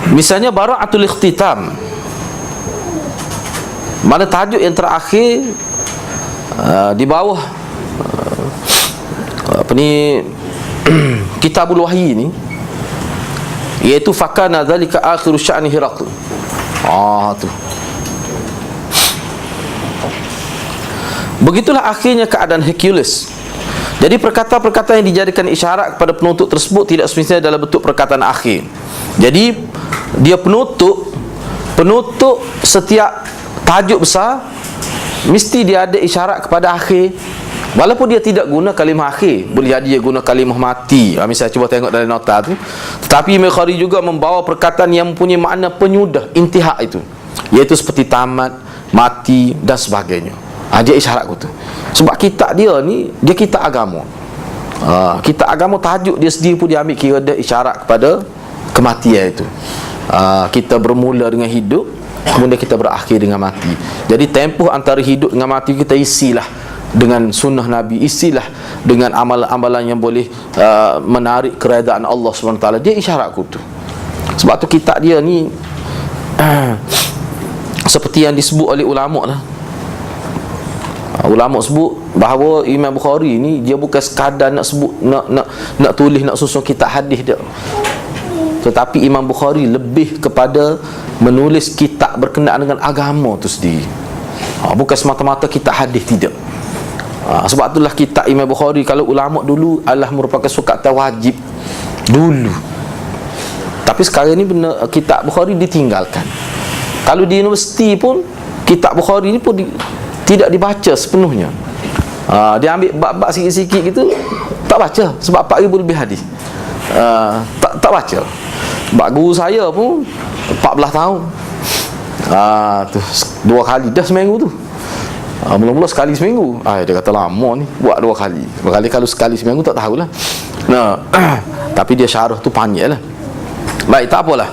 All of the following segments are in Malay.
Misalnya bara'atul ikhtitam, mana tajuk yang terakhir di bawah apa ni Kitabul Wahyi ni, iaitu fakana dzalika akhiru sya'ni Hiraql. Tu. Begitulah akhirnya keadaan Hercules. Jadi perkataan-perkataan yang dijadikan isyarat kepada penuntut tersebut tidak semestinya dalam bentuk perkataan akhir. Jadi dia penutup setiap tajuk besar mesti dia ada isyarat kepada akhir. Walaupun dia tidak guna kalimah akhir, boleh jadi dia guna kalimah mati. Misalnya cuba tengok dalam nota tu. Tetapi Imam Bukhari juga membawa perkataan yang mempunyai makna penyudah, intihak itu, iaitu seperti tamat, mati dan sebagainya. Dia isyarat tu. Sebab kitab dia ni, dia kitab agama. Kitab agama tajuk dia sendiri pun dia ambil kira dia isyarat kepada kematian itu. Kita bermula dengan hidup, kemudian kita berakhir dengan mati. Jadi tempoh antara hidup dengan mati kita isilah dengan sunnah Nabi, isilah dengan amalan-amalan yang boleh menarik keredaan Allah SWT. Dia isyarat tu. Sebab tu kitab dia ni seperti yang disebut oleh ulama lah. Ulama sebut bahawa Imam Bukhari ni dia bukan sekadar nak sebut, nak tulis, nak susun kitab hadis dia, tetapi Imam Bukhari lebih kepada menulis kitab berkenaan dengan agama tu sendiri. Bukan semata-mata kitab hadis, tidak. Sebab itulah kitab Imam Bukhari, kalau ulama dulu adalah merupakan sukatan wajib dulu, tapi sekarang ni benar kitab Bukhari ditinggalkan. Kalau di universiti pun kitab Bukhari ni pun tidak dibaca sepenuhnya. Dia ambil bab-bab sikit-sikit gitu, tak baca. Sebab 4,000 lebih hadis, tak baca. Sebab guru saya pun 14 tahun, tu 2 kali dah seminggu tu. Mula-mula sekali seminggu. Dia kata lama ni, buat 2 kali. Berkali kalau sekali seminggu tak tahulah. Tapi dia syarah tu panjang lah. Baik, tak apalah.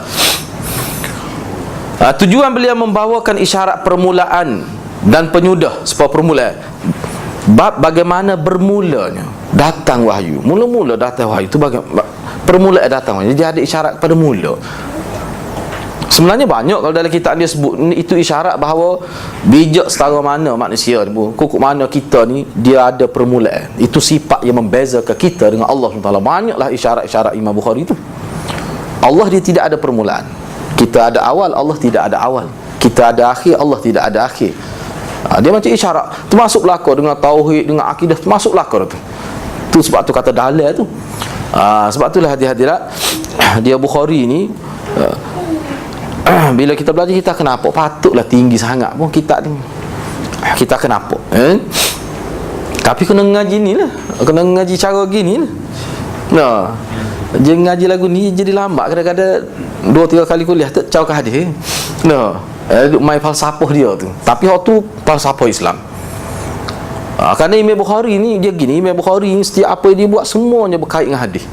Tujuan beliau membawakan isyarat permulaan dan penyudah sebab permulaan bab bagaimana bermulanya datang wahyu. Mula-mula datang wahyu itu bagaimana permulaan datang wahyu. Jadi ada isyarat pada mula. Sebenarnya banyak kalau dalam kitab dia sebut itu isyarat bahawa bijak setara mana manusia ni, kukuk mana kita ni, dia ada permulaan. Itu sifat yang membezakan kita dengan Allah SWT. Banyaklah isyarat-isyarat Imam Bukhari itu. Allah dia tidak ada permulaan. Kita ada awal, Allah tidak ada awal. Kita ada akhir, Allah tidak ada akhir. Dia macam isyarat. Termasuk belakang dengan tauhid, dengan akidah, termasuk belakang tu. Sebab tu kata dalil tu. Sebab itulah hadirat dia Bukhari ni, bila kita belajar kita kenapa patutlah tinggi sangat pun kitab ni. Kita kenapa? Tapi kena ngaji ni lah, kena ngaji cara gini lah. Dia ngaji lagu ni jadi lambat, kadang-kadang 2-3 kali kuliah tak caw ke hadis. Main falsafah dia tu. Tapi waktu falsafah Islam. Kerana Imam Bukhari ni dia gini, Imam Bukhari ni setiap apa dia buat semuanya berkait dengan hadis.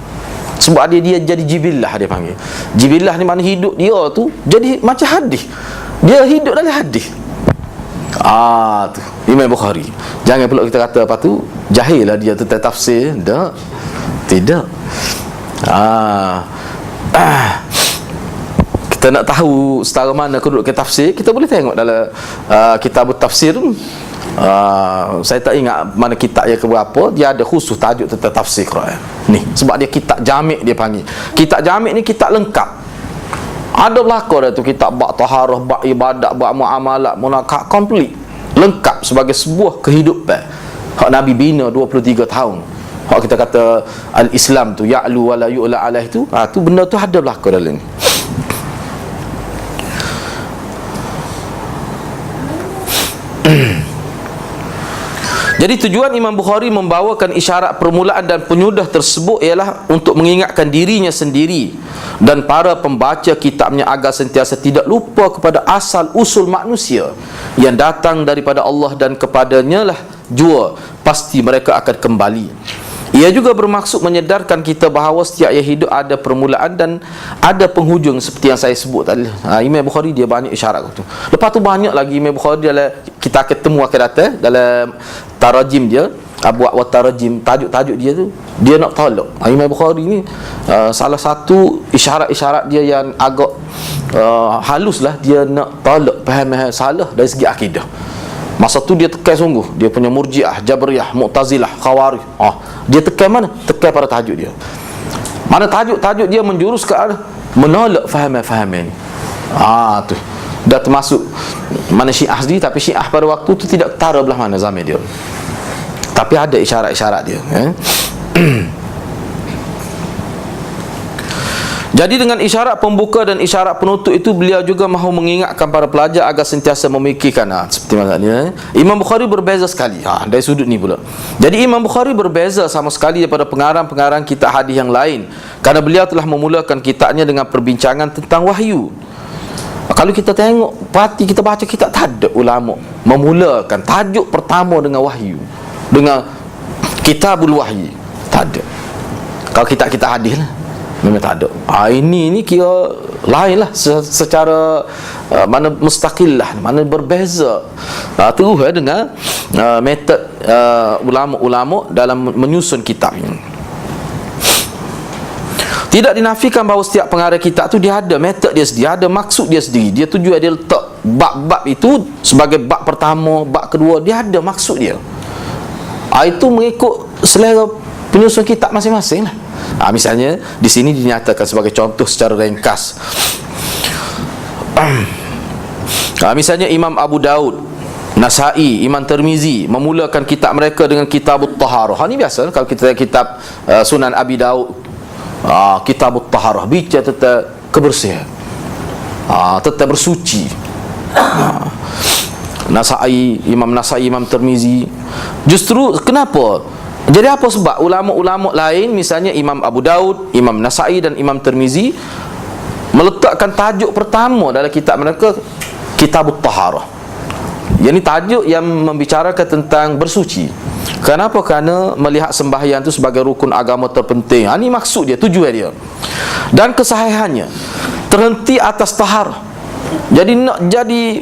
Sebab dia jadi jibillah, dia panggil. Jibillah ni mana hidup dia tu jadi macam hadis. Dia hidup dalam hadis. Tu Imam Bukhari. Jangan pula kita kata apa tu, jahil lah dia tentang tafsir. Tidak. Kita nak tahu setara mana kedudukan tafsir, kita boleh tengok dalam kitab tafsir. Saya tak ingat mana kitab yang keberapa, dia ada khusus tajuk tentang tafsir Quran ni. Sebab dia kitab jamik, dia panggil. Kitab jamik ni kitab lengkap. Ada belakang dah tu kitab bab taharah, bab ibadat, bab muamalat, munakah, komplit, lengkap sebagai sebuah kehidupan. Hak Nabi bina 23 tahun. Hak kita kata al-Islam tu ya'lu wa la yu'la alaih tu, tu benda tu ada belakang dalam ni. Jadi tujuan Imam Bukhari membawakan isyarat permulaan dan penyudah tersebut ialah untuk mengingatkan dirinya sendiri dan para pembaca kitabnya agar sentiasa tidak lupa kepada asal usul manusia yang datang daripada Allah, dan kepadanya lah jua pasti mereka akan kembali. Ia juga bermaksud menyedarkan kita bahawa setiap yang hidup ada permulaan dan ada penghujung seperti yang saya sebut tadi. Imam Bukhari dia banyak isyarat tu. Lepas tu banyak lagi Imam Bukhari dalam kita ketemu akan datang dalam tarajim dia Abwab wa Tarjim, tajuk-tajuk dia tu dia nak tolak. Imam Bukhari ni salah satu isyarat-isyarat dia yang agak halus lah, dia nak tolak faham salah dari segi akidah. Masa tu dia tekan sungguh dia punya Murji'ah, Jabriyah, Mu'tazilah, Khawarij. Dia tekan mana? Tekan pada tajuk dia. Mana tajuk-tajuk dia menjurus ke arah menolak faham-faham ni. Tu dah termasuk mana Syiah sendiri, tapi Syiah pada waktu tu tidak ketara belah mana zaman dia, tapi ada isyarat-isyarat dia. Jadi dengan isyarat pembuka dan isyarat penutup itu, beliau juga mahu mengingatkan para pelajar agar sentiasa memikirkan seperti maksudnya Imam Bukhari berbeza sekali dari sudut ni pula. Jadi Imam Bukhari berbeza sama sekali daripada pengarang-pengarang kitab hadis yang lain, kerana beliau telah memulakan kitabnya dengan perbincangan tentang wahyu. Kalau kita tengok parti kita baca kitab, tak ada ulama memulakan tajuk pertama dengan wahyu, dengan kitabul wahyi. Tak ada. Kalau kitab-kitab hadis lah memang tak ada. Ini kira lain lah secara mana mustaqil lah, mana berbeza terus dengan metod ulama-ulama dalam menyusun kitab ini. Tidak dinafikan bahawa setiap pengarang kitab tu dia ada metod dia sendiri, ada maksud dia sendiri. Dia tujuan dia letak bab-bab itu sebagai bab pertama, bab kedua, dia ada maksud dia. Itu mengikut selera penyusun kitab masing-masing lah. Misalnya di sini dinyatakan sebagai contoh secara ringkas. Misalnya Imam Abu Daud, Nasai, Imam Tirmizi memulakan kitab mereka dengan Kitabut Taharah. Ini biasa kalau kita kitab Sunan Abi Daud, Kitabut Taharah, bicara tentang kebersihan, tentang bersuci. Imam Nasai, Imam Tirmizi. Justru kenapa? Jadi apa sebab ulama-ulama lain, misalnya Imam Abu Daud, Imam Nasai dan Imam Tirmizi meletakkan tajuk pertama dalam kitab mereka Kitabut Taharah. Yang tajuk yang membicarakan tentang bersuci. Kenapa? Kerana melihat sembahyang itu sebagai rukun agama terpenting. Ini maksud dia, tujuan dia. Dan kesahihannya terhenti atas taharah. Jadi nak jadi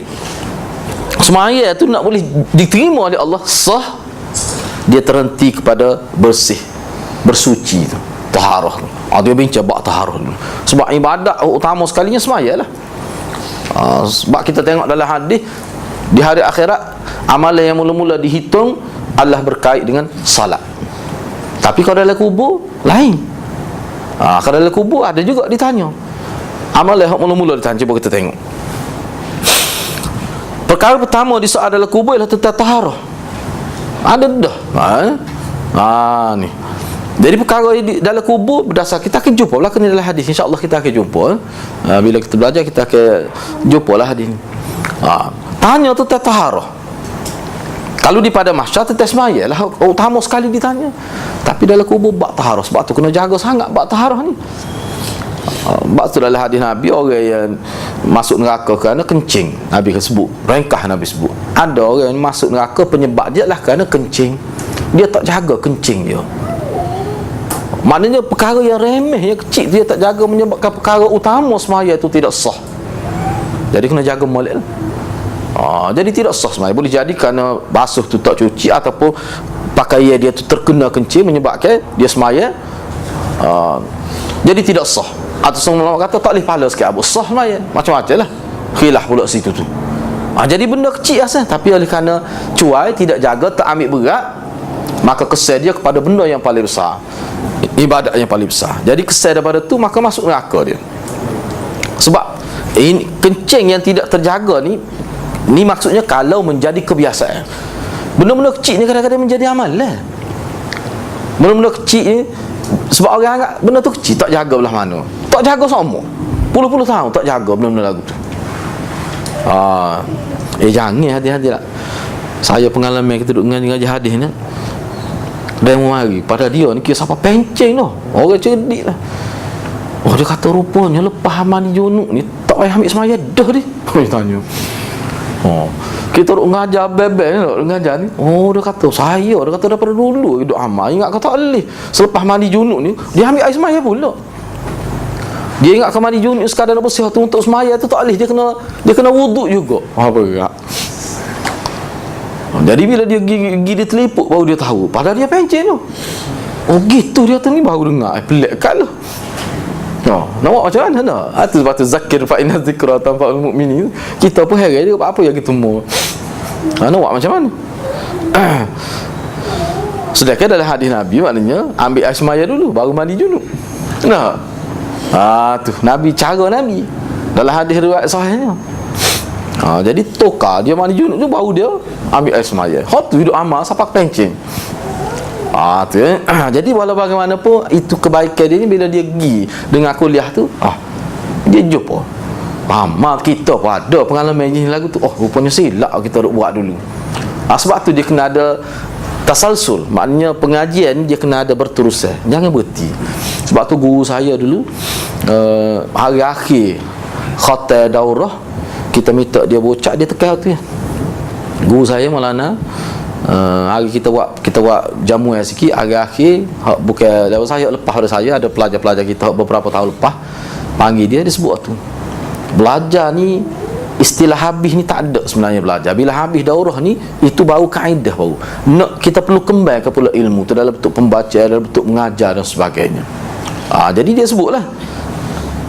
sembahyang itu nak boleh diterima oleh Allah sah, dia terhenti kepada bersih, bersuci tu, taharah. Dia bincang bab taharah dulu. Sebab ibadat utama sekalinya sembahyang lah. Sebab kita tengok dalam hadis, di hari akhirat amalan yang mula-mula dihitung adalah berkait dengan salat. Tapi kalau dalam kubur lain. Kalau dalam kubur ada juga ditanya. Amalan yang mula-mula ditanya. Cuba kita tengok. Perkara pertama di soal dalam kubur ialah tentang taharah. Ada dah. Ni. Jadi perkara di dalam kubur berdasar, kita akan jumpa lah kena dalam hadis. InsyaAllah kita akan jumpa. Bila kita belajar kita akan jumpa lah hadis ni. Tanya tentang taharah. Kalau di pada mahsyar tentang sembahyang lah utama sekali ditanya. Tapi dalam kubur bab taharah. Sebab tu kena jaga sangat bab taharah ni. Sebab tu dalam hadis Nabi, orang yang masuk neraka kerana kencing, Nabi sebut, ringkah Nabi sebut. Ada orang yang masuk neraka penyebab dia lah kerana kencing. Dia tak jaga kencing dia. Maknanya perkara yang remeh, yang kecil, dia tak jaga, menyebabkan perkara utama sembahyang itu tidak sah. Jadi kena jaga molek lah. Jadi tidak sah sembahyang. Boleh jadi kerana basuh tu tak cuci, ataupun pakaian dia tu terkena kencing menyebabkan dia sembahyang jadi tidak sah. Atau semua kata tak boleh pahala sikit, abu sah sembahyang. Macam-macam lah khilaf pula situ tu. Jadi benda kecil asal, tapi oleh kerana cuai, tidak jaga, tak ambil berat, maka kesal dia kepada benda yang paling besar, ibadat yang paling besar. Jadi kesal daripada tu, maka masuk neraka dia. Sebab ini kencing yang tidak terjaga ni maksudnya kalau menjadi kebiasaan. Benda-benda kecil ni kadang-kadang menjadi amal lah. Benda-benda kecil ni, sebab orang anggap benda tu kecil, tak jaga belah mana, tak jaga semua puluh-puluh tahun tak jaga benda-benda lagu tu. Jangan hati-hati lah. Saya pengalaman kita duduk ngaji hadis ni, dia mari pada dia ni kira siapa penceng tu, orang cerdik lah. Dia kata rupanya lepas mandi junub ni tak payah ambil semaya dah dia. Dia tanya, kita duduk ngajar bebek ni, duduk ngajar ni. Dia kata dia kata daripada dulu duduk amal, ingat kata boleh selepas mandi junub ni dia ambil air semaya pula. Dia ingat mandi junub sekadar nak bersih tu, untuk semaya tu tak boleh, dia kena wuduk juga. Berat. Jadi bila dia gigi dia terliput baru dia tahu. Padahal dia pencen tu. Oh gitu dia tu ni baru dengar. Pelik kan lah. Nak buat macam mana nak? Itu sebab tu zakir fa inna zikra tanfa'ul mu'minin. Kita pun heran dia apa yang kita mau. Nak buat macam mana? Sedangkan dalam hadis Nabi maknanya ambil air semaya dulu baru mandi junub. Nah. Tu Nabi, cara Nabi dalam hadis riwayat sahihnya. Jadi tukar dia mandi junub tu baru dia ambil air semaya. Hot tu hidup amal sampai pencing. Tu jadi walau bagaimanapun itu kebaikan dia ni bila dia pergi dengan kuliah tu, dia jumpa amal kita pun ada pengalaman ni lagu tu. Rupanya silap kita duk buat dulu. Sebab tu dia kena ada tasalsul, maknanya pengajian dia kena ada berterusan, jangan berhenti. Sebab tu guru saya dulu hari akhir khatam daurah kita minta dia bocak, dia tekan tu ya. Guru saya Maulana hari kita buat jamuan sikit hari akhir, bukan lewat saya, lepas pada saya ada pelajar-pelajar kita beberapa tahun lepas panggil dia sebut tu. Belajar ni istilah habis ni tak ada sebenarnya belajar. Bila habis daurah ni itu baru kaedah baru. Kita perlu kembangkan pula ilmu tu dalam bentuk pembacaan, dalam bentuk mengajar dan sebagainya. Jadi dia sebutlah.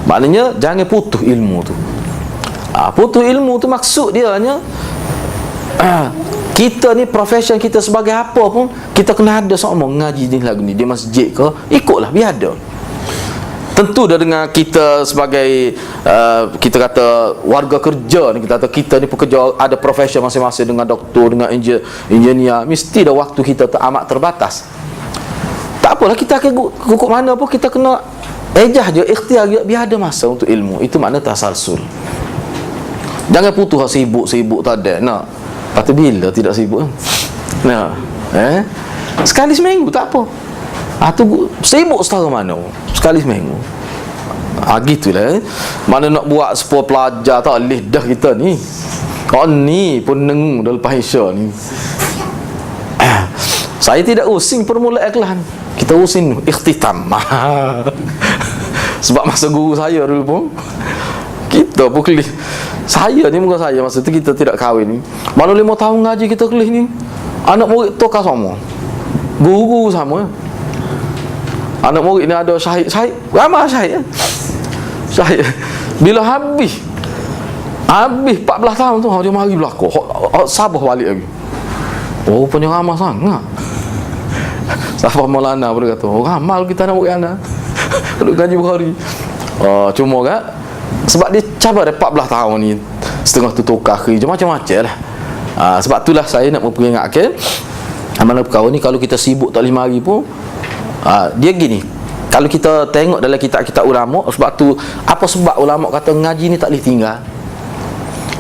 Maknanya jangan putus ilmu tu. Putus ilmu tu maksud dia hanya kita ni profession kita sebagai apa pun kita kena ada sama ngaji ni lagu ni di masjid ke, ikutlah biar ada. Tentu dah dengan kita sebagai kita kata warga kerja ni, kita ni pekerja ada profession masing-masing dengan doktor, dengan engineer, mesti dah waktu kita amat terbatas. Tak apalah kita akan kukuk mana pun kita kena ejah je, ikhtiar je, biar ada masa untuk ilmu. Itu makna tasalsul. Jangan putus sibuk tak ada. Nak. Lepas tu bila tidak sibuk? Nah. Sekali seminggu tak apa. Tu sibuk setara mana? Sekali seminggu. Gitulah. Mana nak buat sepuluh pelajar tak lidah kita ni. Ni pun nengung dah lepas Isya ni. Saya tidak using permulaan kelas. Kita using ikhtitam. Sebab masa guru saya dulu pun kita pun kelih. Saya ni muka saya masa tu kita tidak kahwin ni. Mana 5 tahun ngaji kita kelih ni. Anak murid tukar sama. Guru sama. Anak murid ni ada syahid ramai syahid. Syahid. Bila habis 14 tahun tu dia mari berlaku. Sabar balik lagi. Punya ramai sangat. Sahabat Maulana pun kata, ramal kita nak buat anak. Duduk ngaji Bukhari. Cuma kan sebab dia cabar 14 tahun ni setengah tu tukar kerja macam-macam lah. Sebab itulah saya nak memperingatkan amalan perkara ni kalau kita sibuk tak 5 hari pun dia gini. Kalau kita tengok dalam kitab-kitab ulama, sebab tu apa sebab ulama kata ngaji ni tak boleh tinggal?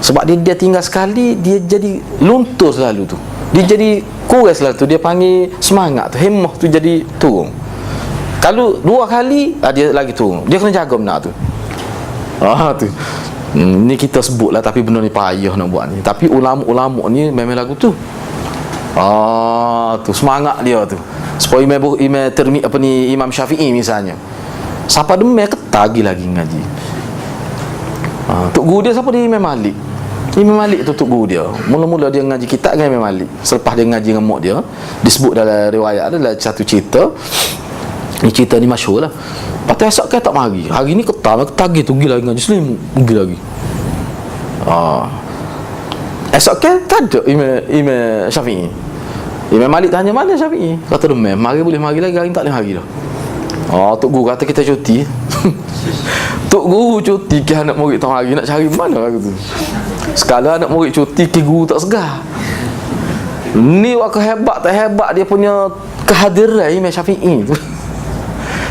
Sebab dia tinggal sekali dia jadi luntur selalu tu. Dia jadi kurang selalu tu, dia panggil semangat tu, himmah tu jadi turun. Kalau 2 kali dia lagi turun. Dia kena jaga benar tu. Tu. Ni kita sebut lah, tapi benda ni payah nak buat ni. Tapi ulama-ulama ni memang lagu tu. Tu semangat dia tu. Supaya Imam Syafi'i misalnya. Siapa demam ketagi lagi ngaji. Tok guru dia siapa dia? Imam Malik. Imam Malik tu tok guru dia. Mula-mula dia ngaji kitab dengan Imam Malik. Selepas dia ngaji dengan mak dia, disebut dalam riwayat adalah satu cerita. Ni cerita ni masyhur lah. Patut esok kan tak mari. Hari ni ketagi tu pergi lagi ngaji Muslim, pergi lagi. Esok kan tak ada Imam Syafi'i. Imam Malik tanya mana Syafi'i? Kata demam. Mari boleh mari lagi, hari ni tak boleh mari dah. Tok guru kata kita cuti. Tok guru cuti ke anak murid tak mari, nak cari mana aku tu. Sekala anak murid cuti ke guru tak segar. Ni waktu hebat tak hebat dia punya kehadiran Imam Syafi'i tu.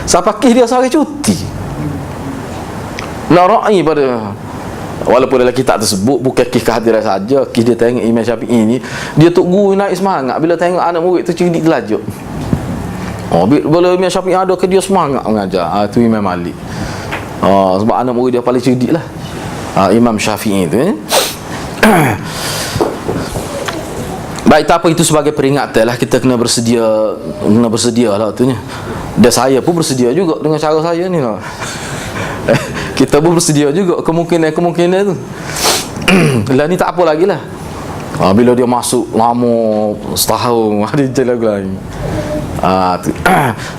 Siapa kih dia seorang cuti. Narai pada walaupun dalam kitab tersebut bukan kih kehadiran saja, kih dia tengok Imam Syafi'i ni, dia tok guru naik semangat bila tengok anak murid tu cerdik terlajuk. Bila Imam Syafi'i ada ke dia semangat mengajar. Tu Imam Malik. Sebab anak murid dia paling cerdik lah. Imam Syafi'i tu Baik, tak apa, itu sebagai peringatan lah. Kita kena bersedia lah waktunya. Dan saya pun bersedia juga dengan cara saya ni lah. Kita pun bersedia juga kemungkinan tu. Lah ni tak apa lagi lah. Bila dia masuk lama setahun ada je lagu lain.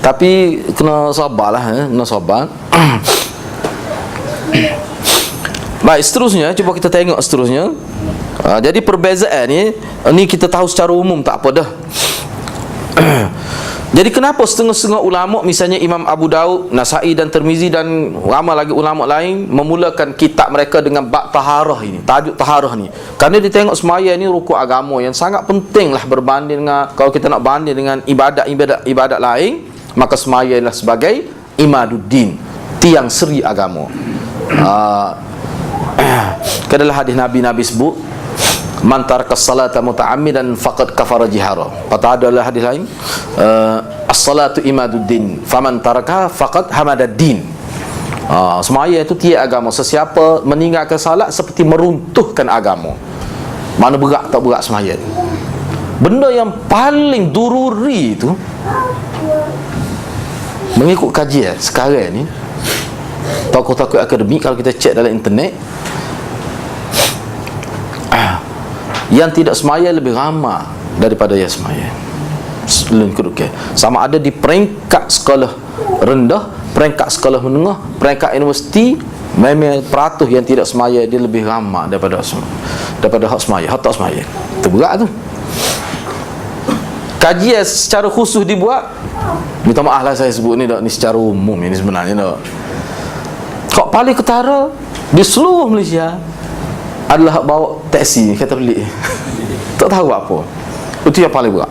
Tapi kena sabarlah, kena sabar. Baik, seterusnya cuba kita tengok seterusnya. Jadi perbezaan ni kita tahu secara umum, tak apa dah. Jadi kenapa setengah-setengah ulama, misalnya Imam Abu Daud, Nasai dan Tirmizi dan ramai lagi ulama lain memulakan kitab mereka dengan bab taharah ini, tajuk taharah ni. Kerana dia tengok semaya ni rukun agama yang sangat penting lah berbanding dengan, kalau kita nak banding dengan ibadat lain, maka semaya adalah sebagai imaduddin, tiang seri agama. Kadalah hadis Nabi sebut, man taraka salata muta'ammidan faqad kafara jihara. Kata adalah hadis lain, as-salatu imaduddin faman taraka faqad hamadaddin. Semaya itu tiada agama. Sesiapa meninggalkan salat seperti meruntuhkan agama. Mana berat tak berat semaya. Benda yang paling dururi itu, mengikut kajian sekarang ni, tokoh-tokoh akademik, kalau kita cek dalam internet, yang tidak semaya lebih ramai daripada yang semaya. Sama ada di peringkat sekolah rendah, peringkat sekolah menengah, peringkat universiti, memang peratus yang tidak semaya dia lebih ramai daripada hak semaya, hak tak semaya. Itu berat tu. Kajian secara khusus dibuat, minta maaf lah saya sebut ni, ni secara umum ini sebenarnya tak. Kok paling ketara di seluruh Malaysia adalah hak bawa taksi, kata pelik. Tak tahu apa. Itu yang paling berat.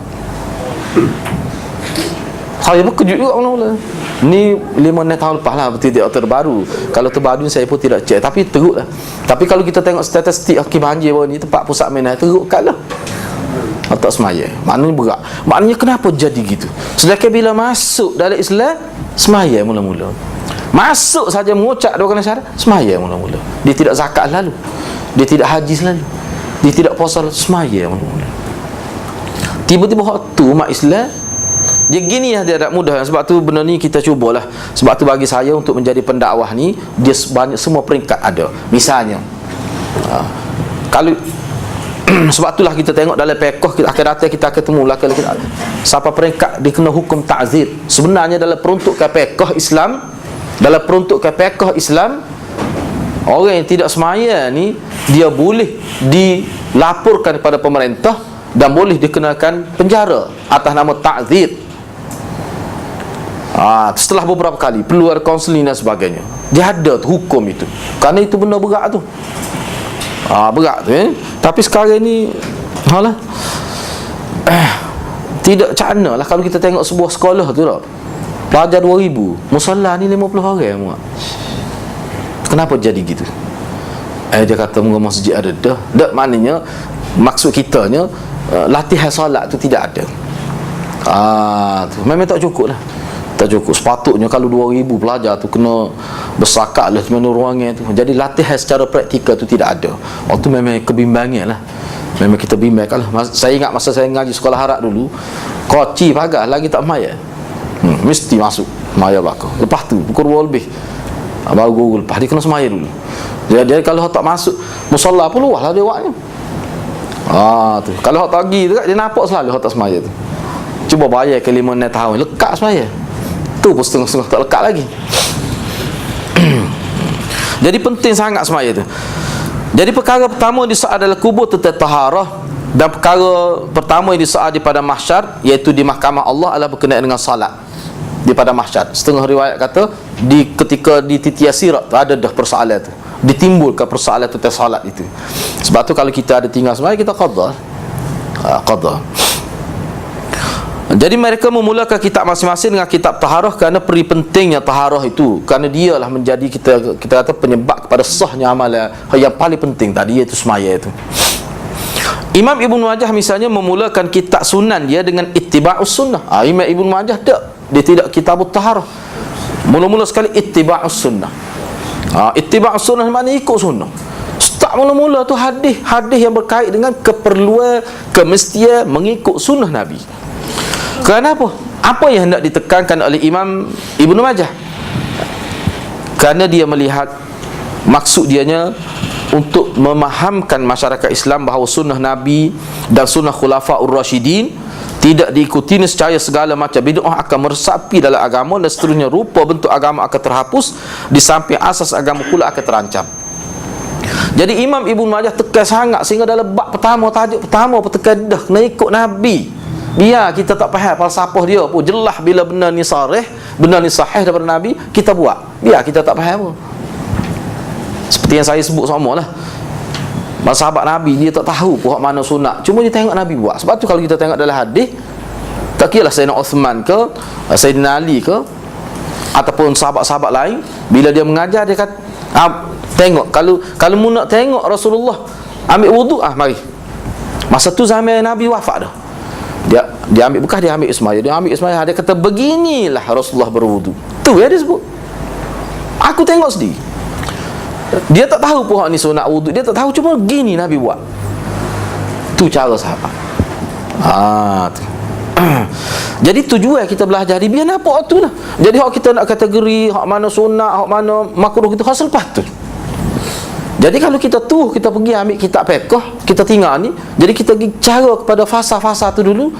Saya pun kejut juga mula-mula. Ni 5-6 tahun lepas lah, betul tidak terbaru. Kalau terbaru saya pun tidak cek, tapi teruk lah. Tapi kalau kita tengok statistik Hakim Banjir bawah ni, tempat pusat mainan, teruk kat lah. Tak semaya. Maknanya berat. Maknanya kenapa jadi gitu? Sedangkan bila masuk dalam Islam, semaya mula-mula. Masuk saja mengucap dua kali syahadat, semaya mula-mula. Dia tidak zakat lalu, dia tidak haji selalu, dia tidak puasa, semaya mula-mula. Tiba-tiba waktu umat Islam dia gini lah, dia tak mudah. Sebab tu benda ni kita cubalah. Sebab tu bagi saya untuk menjadi pendakwah ni, dia banyak, semua peringkat ada. Misalnya kalau sebab itulah kita tengok dalam fiqh, kita akan datang, kita akan temu laki-laki siapa peringkat dia kena hukum ta'zir. Sebenarnya dalam peruntukan fiqh Islam, dalam peruntukan fiqh Islam, orang yang tidak semaya ni dia boleh dilaporkan kepada pemerintah dan boleh dikenakan penjara atas nama ta'zir. Setelah beberapa kali perlu ada kaunseling dan sebagainya. Dia ada tu hukum itu, kerana itu benda berat tu. Berat tu Tapi sekarang ni tidak cana lah. Kalau kita tengok sebuah sekolah tu tak, pelajar 2,000, musalla ni 50 orang muat. Kenapa jadi gitu? Dia kata muka masjid ada dah. Tak, maknanya maksud kitanya latihan solat tu tidak ada. Tu memang tak cukup lah. Tak cukup. Sepatutnya kalau 2,000 pelajar tu kena bersakat lah mana ruangan tu. Jadi latihan secara praktikal tu tidak ada. Waktu memang kebimbangan lah. Memang kita bimbang lah. Saya ingat masa saya ngaji sekolah Arab dulu, koci pagar lagi tak maya. Mesti masuk maya belakang. Lepas tu pukul 2 lebih baru guru lepas dia kena semaya dulu. Jadi kalau tak masuk musalla pun luah lah dia waknya. Tu kalau tak pergi tu dia nampak selalu tak semaya tu. Cuba bayar ke 5-6 tahun lekat semaya. Tu pun setengah-setengah tak lekat lagi. Jadi penting sangat semaya tu. Jadi perkara pertama di saat adalah kubur tentang taharah, dan perkara pertama yang disoal di pada mahsyar, iaitu di mahkamah Allah, adalah berkenaan dengan salat di pada mahsyar. Setengah riwayat kata ketika di titiah sirat tu ada dah persoalan tu, ditimbulkan persoalan tentang salat itu. Sebab tu kalau kita ada tinggal semaya, kita qada. Jadi mereka memulakan kitab masing-masing dengan kitab taharah kerana peri pentingnya taharah itu, kerana dialah menjadi kita kata penyebab kepada sahnya amalan yang paling penting tadi, iaitu semaya itu. Imam Ibn Majah misalnya memulakan kitab sunan dia dengan ittiba'us sunnah. Imam Ibn Majah dia tidak kitab taharah. Mula-mula sekali ittiba'us sunnah. Ittiba'us sunnah maknanya ikut sunnah. Start mula-mula tu hadis yang berkait dengan keperluan, kemestian mengikut sunnah Nabi. Kerana apa? Apa yang hendak ditekankan oleh Imam Ibn Majah? Kerana dia melihat maksud dianya untuk memahamkan masyarakat Islam bahawa sunnah Nabi dan sunnah Khulafaur Rasyidin tidak diikuti, nescaya segala macam bid'ah akan meresapi dalam agama, dan seterusnya rupa bentuk agama akan terhapus, di samping asas agama pula akan terancam. Jadi Imam Ibnu Majah tekan sangat sehingga dalam bab pertama, tajuk pertama tekan dah kena ikut Nabi. Biar kita tak faham falsafah dia pun, jelas bila benda ni sarih, benda ni sahih daripada Nabi, kita buat. Biar kita tak faham pun. Seperti yang saya sebut sama lah, sahabat Nabi dia tak tahu pun mana sunat, cuma dia tengok Nabi buat. Sebab tu kalau kita tengok dalam hadis, tak kira lah Sayyidina Uthman ke, Sayyidina Ali ke, ataupun sahabat-sahabat lain, bila dia mengajar dia kata, tengok, kalau mu nak tengok Rasulullah ambil wuduk, mari. Masa tu zaman Nabi wafat dah, dia ambil bekas, dia ambil ismaya, dia kata beginilah Rasulullah berwuduk. Tu ya dia sebut. Aku tengok sendiri. Dia tak tahu pun ni sunat wuduk, dia tak tahu, cuma gini Nabi buat. Tu cara sahabat. Tu. Jadi tujuan kita belajar ni biar nampak tu lah. Jadi hak kita nak kategori hak mana sunat, hak mana makruh, kita hak selepas tu. Jadi kalau kita pergi ambil kitab fiqh, kita tinggal ni, jadi kita pergi cara kepada fasa-fasa tu dulu,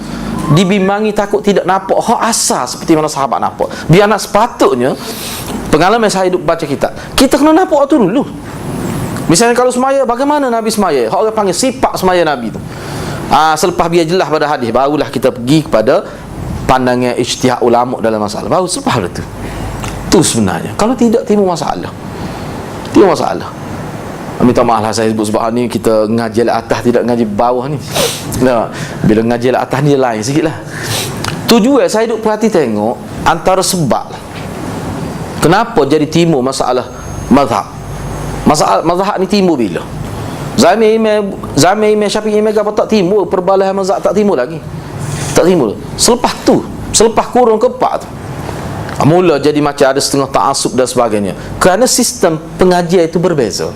dibimbangi takut tidak nampak hak asal seperti mana sahabat nampak. Biar nak sepatutnya, pengalaman saya hidup baca kitab, kita kena nampak tu dulu. Misalnya kalau semaya, bagaimana Nabi semaya? Hak orang panggil sifat semaya Nabi tu. Selepas biar jelas pada hadis, barulah kita pergi kepada pandangan ijtihad ulama dalam masalah. Baru selepas itu. Tu sebenarnya. Kalau tidak, timbul masalah. Minta maaf lah saya sebut sebab ni kita ngaji atas, tidak ngaji bawah ni. Nah, bila ngaji atas ni lain sikit lah. Tujuan saya duk perhati tengok antara sebab kenapa jadi timbul masalah mazhab. Masalah mazhab ni timbul bila? Zaman Imam Syafi'i apa tak timbul, perbalahan mazhab tak timbul lagi. Tak timbul. Selepas tu, selepas kurun keempat tu, mula jadi macam ada setengah ta'assub dan sebagainya. Kerana sistem pengajian itu berbeza.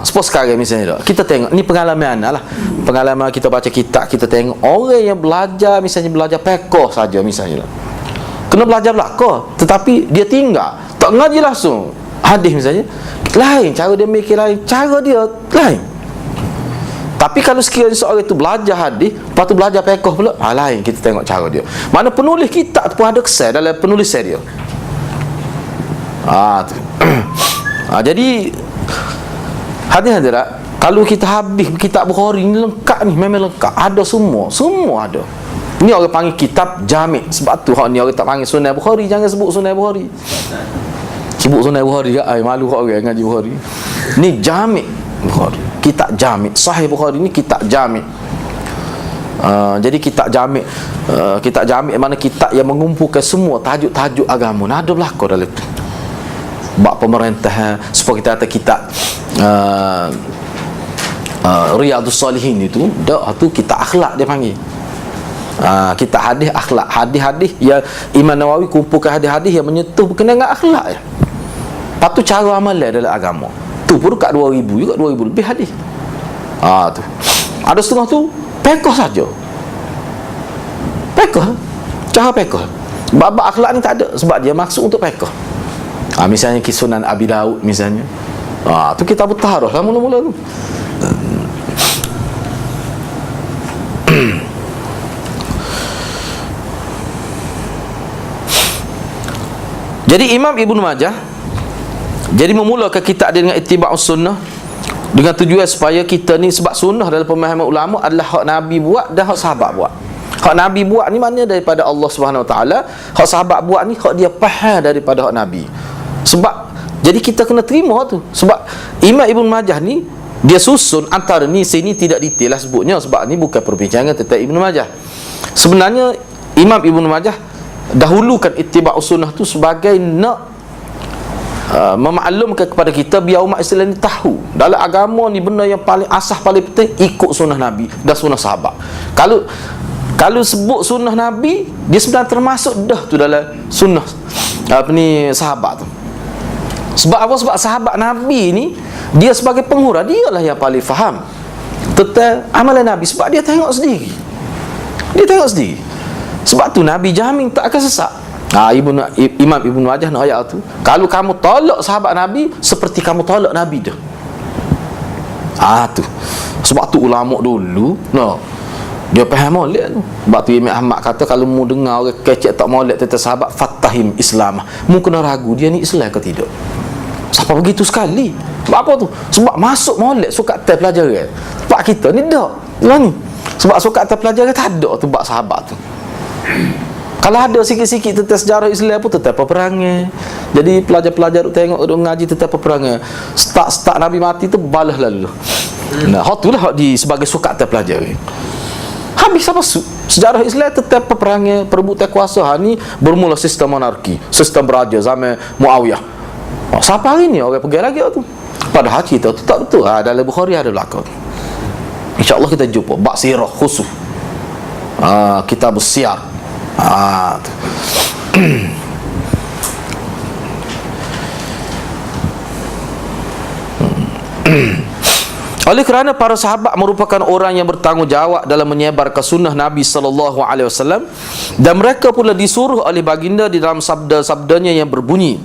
Suppose sekarang misalnya kita tengok, ni pengalaman lah, pengalaman kita baca kitab, kita tengok orang yang belajar, misalnya belajar fiqh saja misalnya, kena belajar belakang, tetapi dia tinggal, tak ngaji langsung hadis misalnya, lain cara dia mikir, lain cara dia lain. Tapi kalau sekiranya seorang itu belajar hadis, lepas tu belajar fiqh pula, lain kita tengok cara dia. Mana penulis kitab pun ada kesan dalam penulisan dia. Jadi hadirat, kalau kita habis kitab Bukhari ni lengkap ni, memang lengkap, ada semua ada. Ni orang panggil kitab jami'. Sebab tu hak ni orang tak panggil Sunan Bukhari, jangan sebut Sunan Bukhari. Sebut Sunan Bukhari ke, malu hak orang ngaji Bukhari. Ni jami' Bukhari, kitab jami'. Sahih Bukhari ni kitab jami'. Jadi kitab jami' mana kitab yang mengumpulkan semua tajuk-tajuk agama. Ada belakang dalam tu. Bab pemerintahan, supaya kita kata kitab Riyadhus Salihin itu, tu kitab akhlak dia panggil. Kitab hadis akhlak, hadis-hadis yang Imam Nawawi kumpulkan hadis-hadis yang menyentuh berkenaan dengan akhlak ya. Lepas tu cara amalan dalam agama. Tu pun dekat 2000 juga, 2000 lebih hadis. Tu. Ada setengah tu fiqh saja. Fiqh, cara fiqh. Bab akhlak ni tak ada, sebab dia maksud untuk fiqh. Misalnya Sunan Abi Daud misalnya, tu kita bertaharah lah mula-mula tu. Jadi Imam Ibnu Majah jadi memulakan kitab dia dengan ittiba'us sunnah, dengan tujuan supaya kita ni, sebab sunnah dalam pemahaman ulama adalah hak Nabi buat dan hak sahabat buat. Hak Nabi buat ni maknanya daripada Allah Subhanahu Wa Taala, hak sahabat buat ni hak dia faham daripada hak Nabi. Sebab jadi kita kena terima tu. Sebab Imam Ibnu Majah ni dia susun antara ni, sini tidak detail lah sebutnya, sebab ni bukan perbincangan tentang Ibnu Majah. Sebenarnya Imam Ibnu Majah dahulukan ittiba'us sunnah tu sebagai nak memaklumkan kepada kita biar umat Islam ni tahu dalam agama ni benda yang paling asas, paling penting ikut sunnah Nabi dan sunnah sahabat. Kalau sebut sunnah Nabi, dia sebenarnya termasuk dah tu dalam sunnah sahabat tu. Sebab apa? Sebab sahabat Nabi ni, dia sebagai penghurah, dia lah yang paling faham tentang amalan Nabi. Sebab dia tengok sendiri. Sebab tu Nabi jamin tak akan sesat. Imam Ibn Majah nak ayat tu, kalau kamu tolak sahabat Nabi seperti kamu tolak Nabi dah. Tu. Sebab tu ulama dulu, dia faham molek tu. Sebab tu Imam Ahmad kata kalau mu dengar orang kecek tak molek tentang sahabat, fatahim Islam. Mu kena ragu dia ni Islam ke tidak. Siapa begitu sekali? Sebab apa tu? Sebab masuk molek suka tes pelajaran. Sebab kita ni tak. Ni. Sebab suka tes pelajaran tak ada tu bab sahabat tu. Kalau ada sikit-sikit tentang sejarah Islam pun tentang peperangan. Jadi pelajar-pelajar tengok ngaji tentang peperangan. Start Nabi mati tu balas lalu. Nah, itulah di sebagai suka terpelajari. Habis apa sejarah Islam tentang peperangan, perebutan kuasa. Ni bermula sistem monarki, sistem beraja zaman Muawiyah. Siapa hari ni orang pergi lagi tu? Padahal cerita tu tak betul. Dalam Bukhari ada belakang. InsyaAllah kita jumpa bab sirah khusus. Kitab Siyar. Oleh kerana para sahabat merupakan orang yang bertanggungjawab dalam menyebarkan sunnah Nabi SAW, dan mereka pula disuruh oleh baginda di dalam sabda-sabdanya yang berbunyi,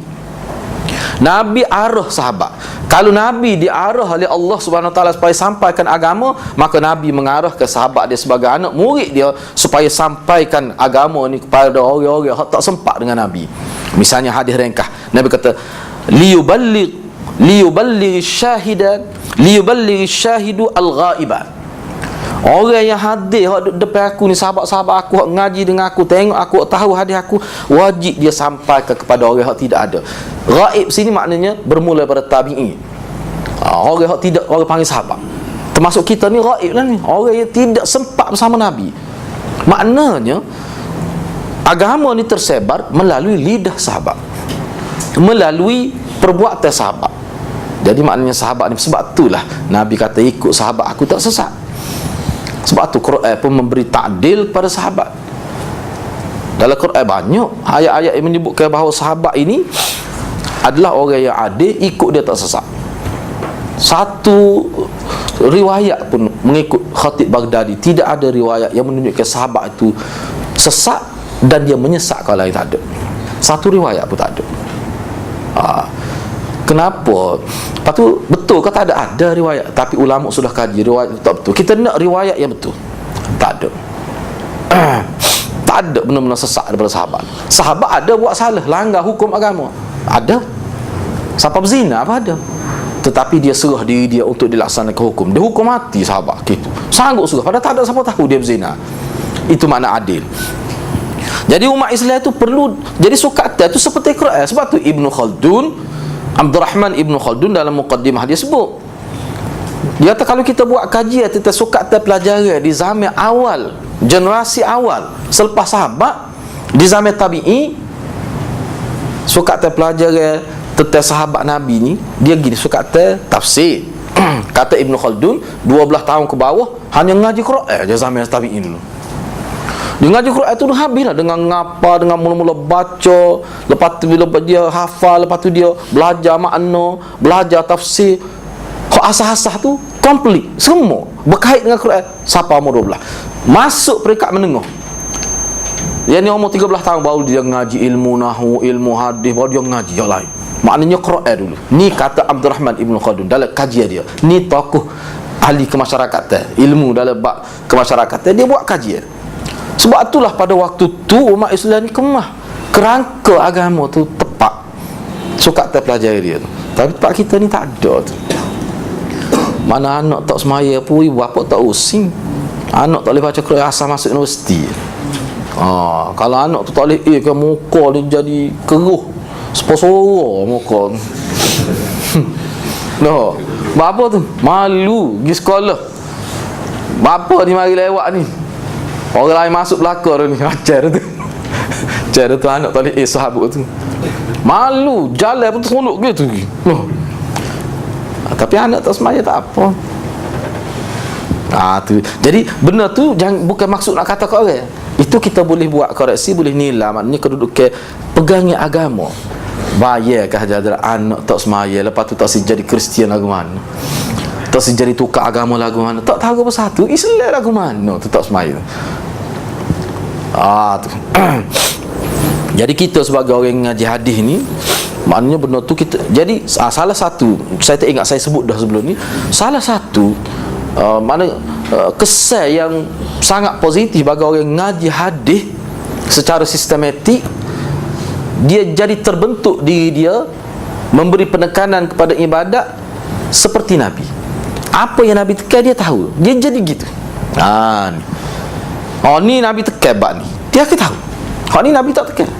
Nabi arah sahabat. Kalau Nabi diarah oleh Allah Subhanahu Wa Taala supaya sampaikan agama, maka Nabi mengarah ke sahabat dia sebagai anak murid dia supaya sampaikan agama ni kepada orang-orang yang tak sempat dengan Nabi. Misalnya hadis ringkas, Nabi kata liyuballigh syahidu al-ghaiba. Orang yang hadir depan aku ni, sahabat-sahabat aku ngaji dengan aku, tengok aku, tahu hadis aku, wajib dia sampaikan kepada orang yang tidak ada. Ghaib sini maknanya bermula pada tabi'i. Orang yang tidak, orang panggil sahabat. Termasuk kita ni ghaib lah ni, orang yang tidak sempat bersama Nabi. Maknanya agama ni tersebar melalui lidah sahabat, melalui perbuatan sahabat. Jadi maknanya sahabat ni, sebab itulah Nabi kata ikut sahabat aku tak sesat. Sebab tu Quran pun memberi ta'dil pada sahabat. Dalam Quran banyak ayat-ayat yang menyebutkan bahawa sahabat ini adalah orang yang adil, ikut dia tak sesat. Satu riwayat pun mengikut Khatib Baghdadi, tidak ada riwayat yang menunjukkan sahabat itu sesat dan dia menyesatkan orang lain, tak ada. Satu riwayat pun tak ada. Kenapa? Lepas tu betul ke tak ada riwayat, tapi ulama sudah kaji riwayat itu tak betul. Kita nak riwayat yang betul. Tak ada. Tak ada benar-benar sesat daripada sahabat. Sahabat ada buat salah, langgar hukum agama, ada. Siapa berzina apa ada. Tetapi dia serah diri dia untuk dilaksanakan hukum. Dia hukum mati sahabat gitu. Sanggup serah padahal tak ada siapa tahu dia berzina. Itu makna adil. Jadi umat Islam itu perlu jadi sukatan itu seperti Quran. Sebab tu Ibnu Khaldun, Abdurrahman Ibn Khaldun dalam muqaddimah dia sebut, dia kata kalau kita buat kajian tentang sukatan pelajaran di zaman awal, generasi awal selepas sahabat, di zaman tabi'i, sukatan pelajaran tentang sahabat Nabi ni, dia gini sukatan tafsir. Kata Ibn Khaldun 12 tahun ke bawah hanya ngaji Quran je zaman tabi'i dulu. Dia ngaji Quran tu habislah dengan ngapa, dengan mula-mula baca, lepas tu bila dia hafal, lepas tu dia belajar makna, belajar tafsir. Kok asah-asah tu komplit semua berkait dengan Quran sampai umur 12. Masuk peringkat menengah, yang ni umur 13 tahun baru dia ngaji ilmu nahwu, ilmu hadis, baru dia ngaji yang lain. Maknanya Quran dulu. Ni kata Abdurrahman Ibn Khaldun dalam kajian dia. Ni tokoh ahli kemasyarakatan, ilmu dalam bab kemasyarakatan, dia buat kajian. Sebab itulah pada waktu tu umat Islam ni kemah, kerangka agama tu tepat, suka terpelajari dia tu. Tapi tempat kita ni tak ada tu. Mana anak tak semaya pun, ibu bapa tak using. Anak tak boleh baca Quran asal masuk universiti. Kalau anak tu tak boleh kan muka ni jadi keruh, sepasoro muka. No, bapa tu malu pergi sekolah. Bapa ni mari lewat ni, orang lain masuk belakang ni, ajar tu. Ajar tu anak tak boleh sahabat tu. Malu, jalan pun tolok gitu. Tapi anak tak semaya tak apa. Tu. Jadi benda tu jangan, bukan maksud nak kata kat orang. Itu kita boleh buat koreksi, boleh nilai. Maknanya kedudukan pegangi agama. Bayarkah jadah anak tak semaya, lepas tu tak si jadi Kristian lagu mana, tak si jadi tukar agama lagu mana, tak tahu apa satu Islam lagu mana tu tak semaya. Tu. Jadi kita sebagai orang yang ngaji hadis ni, maknanya benda tu kita, jadi salah satu, saya tak ingat saya sebut dah sebelum ni, salah satu kesan yang sangat positif bagi orang yang ngaji hadis secara sistematik, dia jadi terbentuk diri dia memberi penekanan kepada ibadat seperti Nabi. Apa yang Nabi tekan dia tahu, dia jadi gitu. Ni Nabi tekan bab ni, dia akan tahu. Ni Nabi tak tekan.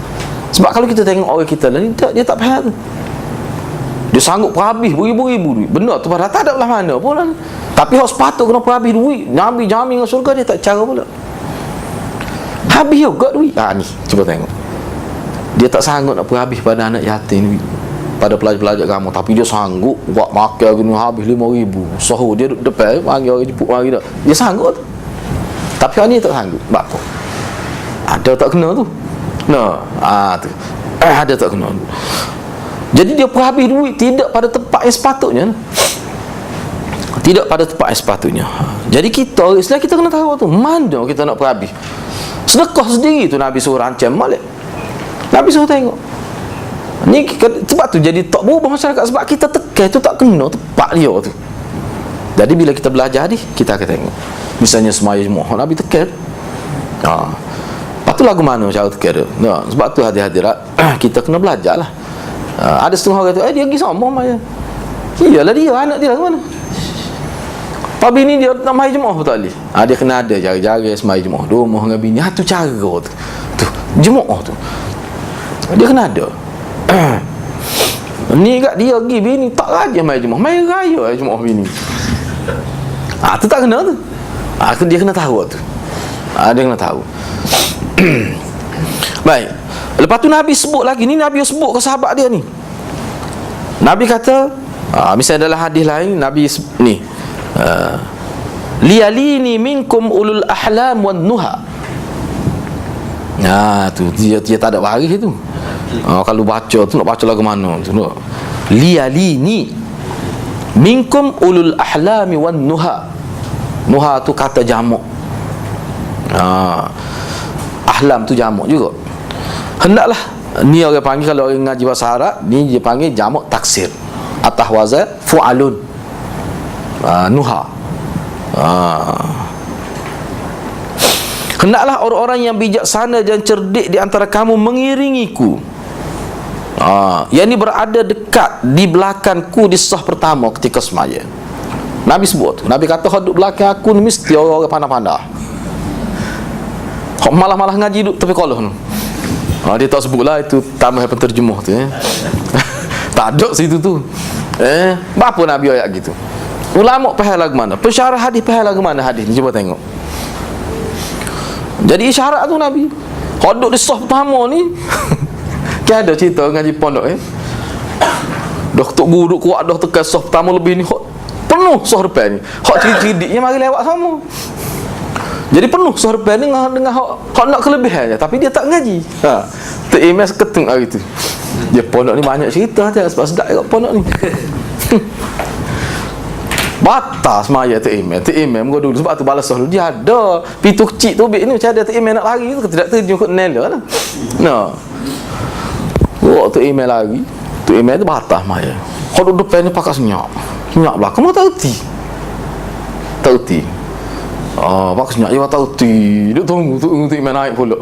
Sebab kalau kita tengok orang kita lah ni, dia tak faham tu. Dia sanggup perhabis beribu-ribu duit. Benar tu pada tak ada belah mana pun lah. Tapi hak sepatut kena perhabis duit. Nabi jamin dengan surga, dia tak cara pula. Habis juga duit. Ni cuba tengok. Dia tak sanggup nak perhabis pada anak yatim, pada pelajar-pelajar agama, tapi dia sanggup buat makan gini habis 5,000. Sahur dia duduk depan, panggil orang jemput mari dah. Dia sanggup tu. Tapi orang ni tak sanggup. Sebab apa? Ada tak kena tu. Tu. Ada tak kena. Jadi dia perhabis duit tidak pada tempat yang sepatutnya. Tidak pada tempat yang sepatutnya. Jadi kita orang Islam, kita kena tahu tu mana kita nak perhabis. Sedekah sendiri tu Nabi suruh rancam balik. Nabi suruh tengok. Ni sebab tu jadi tak berubah masyarakat, sebab kita tekan tu tak kena tempat dia tu. Jadi bila kita belajar ni, kita akan tengok. Misalnya semaya Jumaat, Nabi tekan. Lepas tu lagu mana cara tekan dia. Sebab tu hadirat kita kena belajar lah. Ada setengah orang tu, dia pergi sama maya. Iyalah dia, anak dia ke mana? Pak bini dia nak mai Jumaat pun tak boleh. Dia kena ada jaga-jaga semaya Jumaat. Rumah dengan bini, tu cara tu. Jumaat tu dia kena ada. Ni kat dia pergi bini tak rajin mai Jumaat, mai raya Jumaat bini. Tu tak kena tu. Dia kena tahu tu. Dia kena tahu. Baik. Lepas tu Nabi sebut lagi, ni Nabi sebut ke sahabat dia ni. Nabi kata, misalnya dalam hadis lain Nabi ni, liyalini minkum ulul ahlam wan nuha. Tu dia tak ada baris tu. Kalau baca tu nak baca lagu mana tu. Liyalini minkum ulul ahlami wan nuha. Nuha tu kata jamak. Ahlam tu jamak juga. Hendaklah, ni orang panggil, kalau orang ngaji bahasa Arab ni dia panggil jamak taksir, atas wazan fu'alun. Nuha. Hendaklah orang-orang yang bijaksana dan cerdik di antara kamu mengiringiku. Yang ni berada dekat di belakangku di sah pertama ketika semaya. Nabi sebut tu. Nabi kata hak duduk belakang aku ni mesti orang-orang pandai-pandai. Hak malah-malah ngaji duduk tepi kolah tu. Dia tak sebutlah itu tambah penterjemah tu. Tak ada situ tu. Apa Nabi ayat gitu? Ulama faham lagu mana? Pensyarah hadis faham lagu mana hadis ni? Cuba tengok. Jadi isyarat tu Nabi. Hak duduk di sah pertama ni. Kan ada cerita ngaji pondok dah tok guru duduk kuat dah tekan sah pertama lebih ni, penuh sah depan ni. Hak cerdik-cerdiknya mari lewat sama. Jadi penuh sah depan ni dengan hak nak kelebihan je, tapi dia tak ngaji. Tu MS ketung hari tu. Dia pondok ni banyak cerita je, sebab sedap kat pondok ni. Batas maya tu email gua dulu, sebab tu balas dulu dia ada pintu kecil tu bik ni macam ada tu email nak lari tu tidak terjun kot nela lah. Tu email lagi. Tu email tu batas maya. Kalau depan ni pakai senyap belakang mau tahu ti. Pakai senyap dia tahu ti. Duk tunggu tu email naik pula.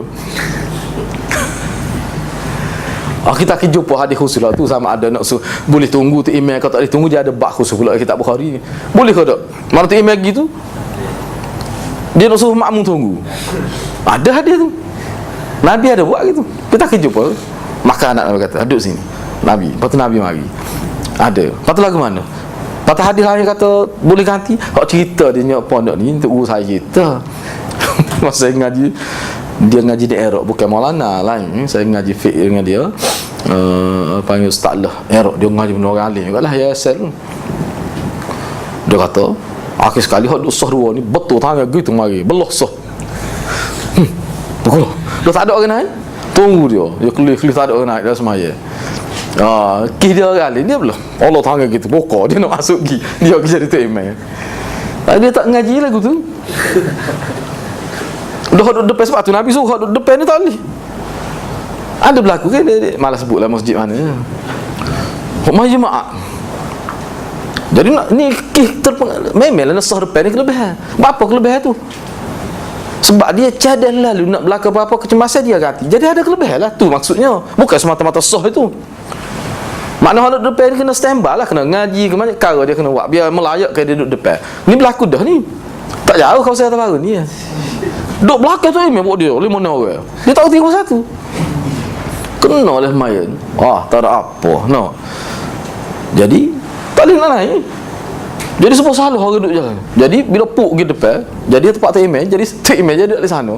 Kita akan jumpa hadis khusus lah tu, sama ada nak boleh tunggu tu email, kalau tak boleh tunggu dia ada bab khusus pula kitab Bukhari ni. Boleh ke tak? Mana tu email gitu dia nak suruh makmum tunggu. Ada hadis tu. Nabi ada buat gitu. Kita akan jumpa. Maka anak Nabi kata, duduk sini Nabi. Lepas tu Nabi mari. Ada. Lepas tu lagu mana? Lepas tu hadis lain kata boleh ganti. Hak cerita dia nyok pondok ni untuk urus saya cerita. Masa saya ngaji, dia ngaji di Iraq, bukan Maulana lain. Saya ngaji fiqh dengan dia. Panggil Ustaz lah Iraq, dia ngaji benda orang alim jugalah ya asal. Dia kata akhir sekali hak duk sah dua ni betul tangan gitu mari belah sah. Betul. Dah tak ada orang lain. Tunggu dia kelih tak ada orang naik dah semaya. Kih dia orang lain dia belah. Allah tangan gitu bokor dia nak masuk pergi. Dia pergi jadi email. Dia tak ngaji lagu tu. Dah duduk depan, sebab tu Nabi suruh duduk depan ni tak boleh. Ada berlaku kan, dia malas sebutlah masjid mana. Masjid jemaah. Jadi ni memanglah nasah depan ni kelebihan. Apa kelebihan tu? Sebab dia cadang lalu nak berlaku apa-apa kecemasan dia ganti. Jadi ada kelebihan lah tu maksudnya. Bukan semata-mata sah itu. Makna orang duduk depan ni kena standby lah, kena ngaji ke mana cara dia kena buat biar melayakkan dia duduk depan. Ni berlaku dah ni. Tak jauh kau saya baru ni. Duduk belakang tu imam buat dia 5 orang. Dia tak reti satu. Kena lah main. Tak ada apa. No. Jadi tak boleh nak naik. Jadi semua salah orang duduk jalan. Jadi bila puk pergi depan, jadi tempat tu imam, jadi tu imam jadi di sana.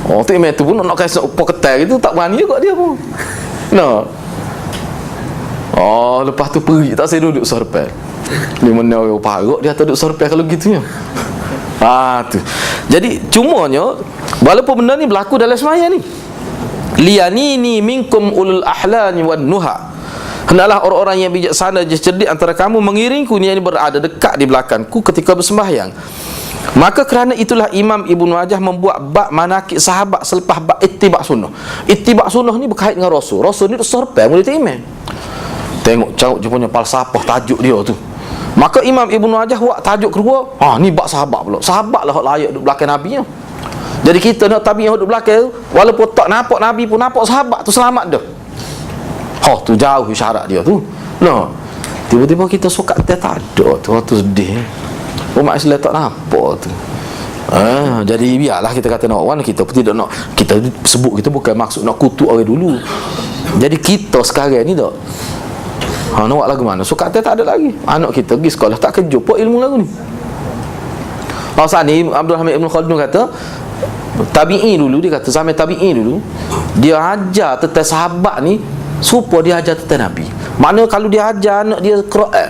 Tu imam tu pun nak kasi upah ketai gitu tak berani juga dia pun. No. Lepas tu pergi tak saya duduk sah depan. Di mana orang paruk dia tak duduk sah depan kalau gitunya. Tu. Jadi cumanya walaupun benda ni berlaku dalam sembahyang ni. Liyanini minkum ulul ahlani wan nuha. Hendaklah orang-orang yang bijaksana dan cerdik antara kamu mengiringku, ni yang berada dekat di belakangku ketika bersembahyang. Maka kerana itulah Imam Ibnu Majah membuat bab manakib sahabat selepas bab ittiba' sunnah. Ittiba' sunnah ni berkait dengan Rasul. Rasul ni serpai murid imam. Tengok dia punya falsafah tajuk dia tu. Maka Imam Ibnu Majah buat tajuk kedua, ni bab sahabat pula. Sahabat lah layak duduk belakang Nabi ya. Jadi kita nak tabi yang duduk belakang, walaupun tak nampak Nabi pun nampak sahabat tu selamat dah. Tu jauh syarat dia tu. Tiba-tiba kita suka tak ada tu. Tu sedih. Umat Islam tak nampak tu. Jadi biarlah kita kata nak wan, kita pun tidak nak, kita sebut kita bukan maksud nak kutuk orang dulu. Jadi kita sekarang ni tak nak buat lagu mana? Suka tak ada lagi. Anak kita pergi sekolah tak kejut pun ilmu lagu ni. Saat ni Abdul Hamid Ibn Khaldun kata tabi'i dulu, dia kata zaman tabi'i dulu dia ajar tentang sahabat ni supaya dia ajar tentang Nabi. Maknanya kalau dia ajar anak dia Quran,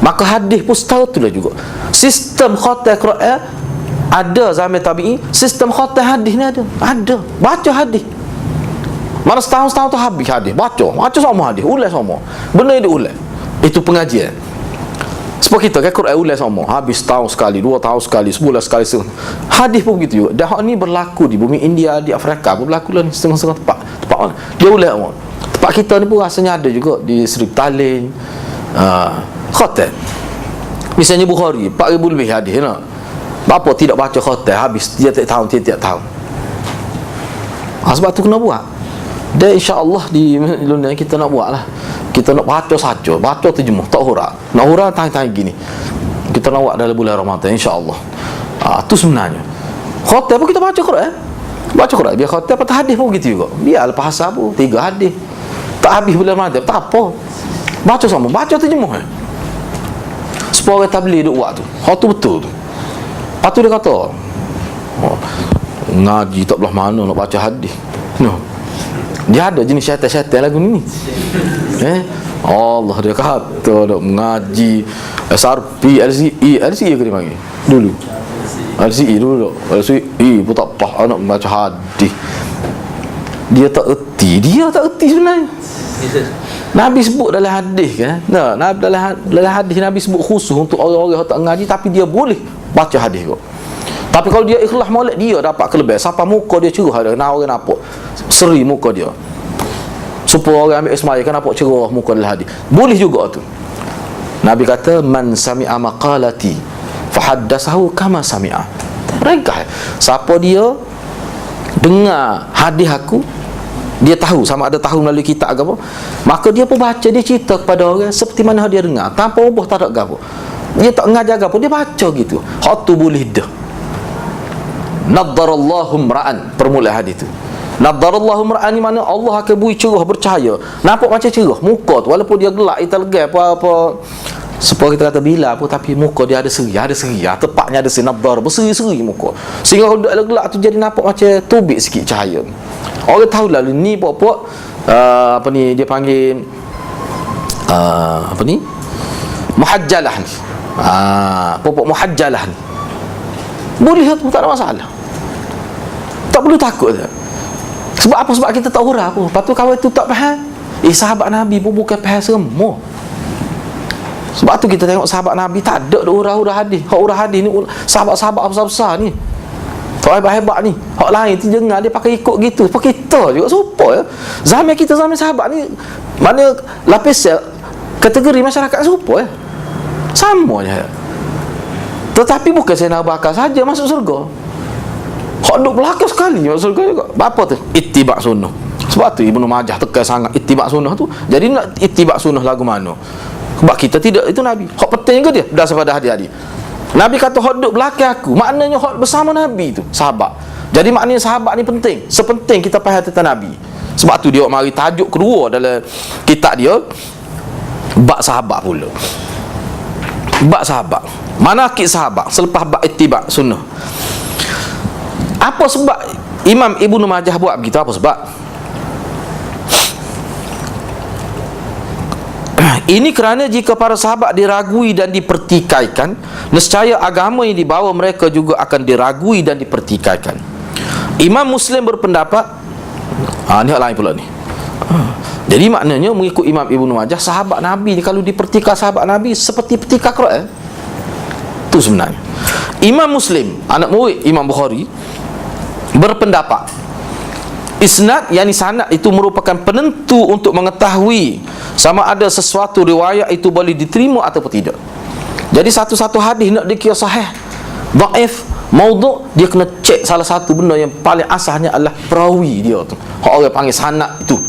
maka hadis pun setahu tu lah juga. Sistem khatam Quran ada zaman tabi'i, sistem khatam hadis ni ada. Baca hadis. Mana setahun-setahun tu habis hadis. Baca sama hadis, ulas sama. Benda dia ulas. Itu pengajian. Sebab kita kan Quran ulas sama. Habis setahun sekali, 2 tahun sekali, sebulan sekali. Hadis pun begitu juga. Dan ni berlaku di bumi India, di Afrika pun berlaku lah ni setengah-setengah tempat mana. Dia ulas sama. Tempat kita ni pun rasanya ada juga di Sri Talin, khatam. Misalnya Bukhari 4,000 lebih hadis nak. Bapa tidak baca khatam, habis tiap-tiap tahun. Sebab tu kena buat. Dan insya-Allah di dunia kita nak buat lah. Kita nak baca saja, baca terjemuh, tak huraf. Nak huraf tahan-tahan gini. Kita nak buat dalam bulan Ramadan insya-Allah. Tu sebenarnya. Khatam pun kita baca Quran. Baca Quran biar khatam patah hadis pun begitu juga. Biar lepas asar pun 3 hadis. Tak habis bulan Ramadan, tak apa. Baca sama, baca terjemuh. Supaya orang tabligh duk buat tu. Tu betul tu. Lepas tu dia kata, ngaji tak belah mana nak baca hadis. Dia ada jenis syaitan-syaitan lagu ni. Allah dia kata nak mengaji SRP, LCE ke dia panggil dulu. LCE dulu. LCE pun tak apa nak baca hadis. Dia tak erti sebenarnya. Nabi sebut dalam hadis kan. Dalam hadis Nabi sebut khusus untuk orang-orang yang tak mengaji, tapi dia boleh baca hadis kok. Tapi kalau dia ikhlas molek, dia dapat kelebihan. Sampai muka dia cerah ada. Orang nampak seri muka dia. Supaya orang ambil ismail kan nampak cerah muka dalam hadis. Boleh juga tu. Nabi kata man sami'a maqalati fahaddatsahu kama sami'a. Regah. Siapa dia dengar hadis aku, dia tahu sama ada tahu melalui kitab ke apa, maka dia pun baca, dia cerita kepada orang seperti mana dia dengar, tanpa ubah tak ada apa. Dia tak ngajar apa, dia baca gitu. Hak tu boleh dah. Naddarallahu mra'an, permulaan hadis tu. Naddarallahu mra'an ni mana Allah akan beri cerah bercahaya. Nampak macam cerah muka tu, walaupun dia gelap, kita legai apa-apa. Supaya kita kata bila pun, tapi muka dia ada seri, tepatnya ada seri, nadar berseri-seri muka. Sehingga kalau gelap tu jadi nampak macam tubik sikit cahaya. Orang tahu lalu ni pokok dia panggil muhajjalah ni. Pokok muhajjalah ni. Boleh tu, tak ada masalah. Tak perlu takut dah. Sebab apa? Sebab kita tak huraf apa. Lepas tu kawan tu tak faham. Sahabat Nabi pun bukan faham semua. Sebab tu kita tengok sahabat Nabi tak ada huraf-huraf hadis. Hak huraf hadis ni sahabat-sahabat besar-besar ni. Hak hebat-hebat ni, hak lain tu jangan dia pakai ikut gitu. Pakai kita juga serupa ya. Zaman kita, zaman sahabat ni, mana lapis kategori masyarakat serupa ya. Sama je. Tetapi bukan Sayyidina Abu Bakar saja masuk surga. Hak duk belakang sekali masuk surga juga. Apa tu? Ittiba' sunnah. Sebab tu Ibnu Majah tekan sangat ittiba' sunnah tu. Jadi nak ittiba' sunnah lagu mana? Sebab kita tidak, itu Nabi. Hak penting ke dia? Berdasar pada hadis-hadis. Nabi kata hak duk belakang aku, maknanya hak bersama Nabi tu, sahabat. Jadi maknanya sahabat ni penting. Sepenting kita faham tentang Nabi. Sebab tu dia mari tajuk kedua dalam kitab dia, bab sahabat pula. Bab sahabat. Manaqib sahabat selepas bab ittiba' sunnah. Apa sebab Imam Ibnu Majah buat begitu? Apa sebab? Ini kerana jika para sahabat diragui dan dipertikaikan, nescaya agama yang dibawa mereka juga akan diragui dan dipertikaikan. Imam Muslim berpendapat, ni hak lain pula ni. Jadi maknanya mengikut Imam Ibnu Majah, sahabat Nabi ni kalau dipertikai sahabat Nabi seperti pertikaian Quran. Itu sebenarnya. Imam Muslim, anak murid Imam Bukhari, berpendapat isnad, yakni sanad itu merupakan penentu untuk mengetahui sama ada sesuatu riwayat itu boleh diterima ataupun tidak. Jadi satu-satu hadis nak dikira sahih, dhaif, maudhu', dia kena cek salah satu benda yang paling asasnya adalah perawi dia tu. Hak orang panggil sanad itu.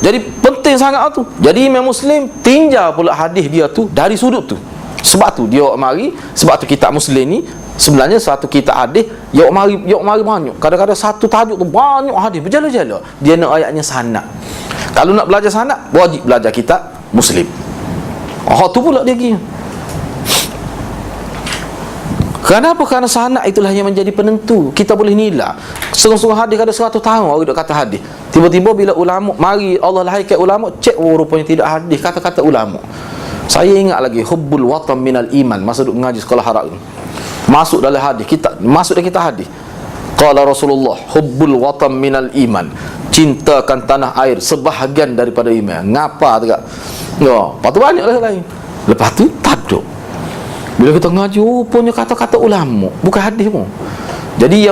Jadi penting sangat tu. Jadi Imam Muslim tinjau pula hadis dia tu dari sudut tu. Sebab tu dia mari, sebab tu kitab Muslim ni sebenarnya satu kitab hadis yok mari banyak. Kadang-kadang satu tajuk tu banyak hadis berjala-jala. Dia nak ayatnya sanad. Kalau nak belajar sanad, wajib belajar kitab Muslim. Tu pula dia pergi. Kenapa? Kerana sanad itulah yang menjadi penentu. Kita boleh nilai. Sungguh-sungguh hadis ada 100 tahun orang duk kata hadis. Tiba-tiba bila ulama mari Allah lahirkan ulama, cek rupanya tidak hadis kata-kata ulama. Saya ingat lagi hubbul watan minal iman, masa duk mengaji sekolah Arab ni. Masuk dalam hadis kita, masuk dalam kitab hadis. Qala Rasulullah, hubbul watan minal iman. Cintakan tanah air sebahagian daripada iman. Ngapa tak? Lepas tu banyak lain. Lepas tu tajuk. Bila kita ngaji, rupanya kata-kata ulama, bukan hadis pun. Jadi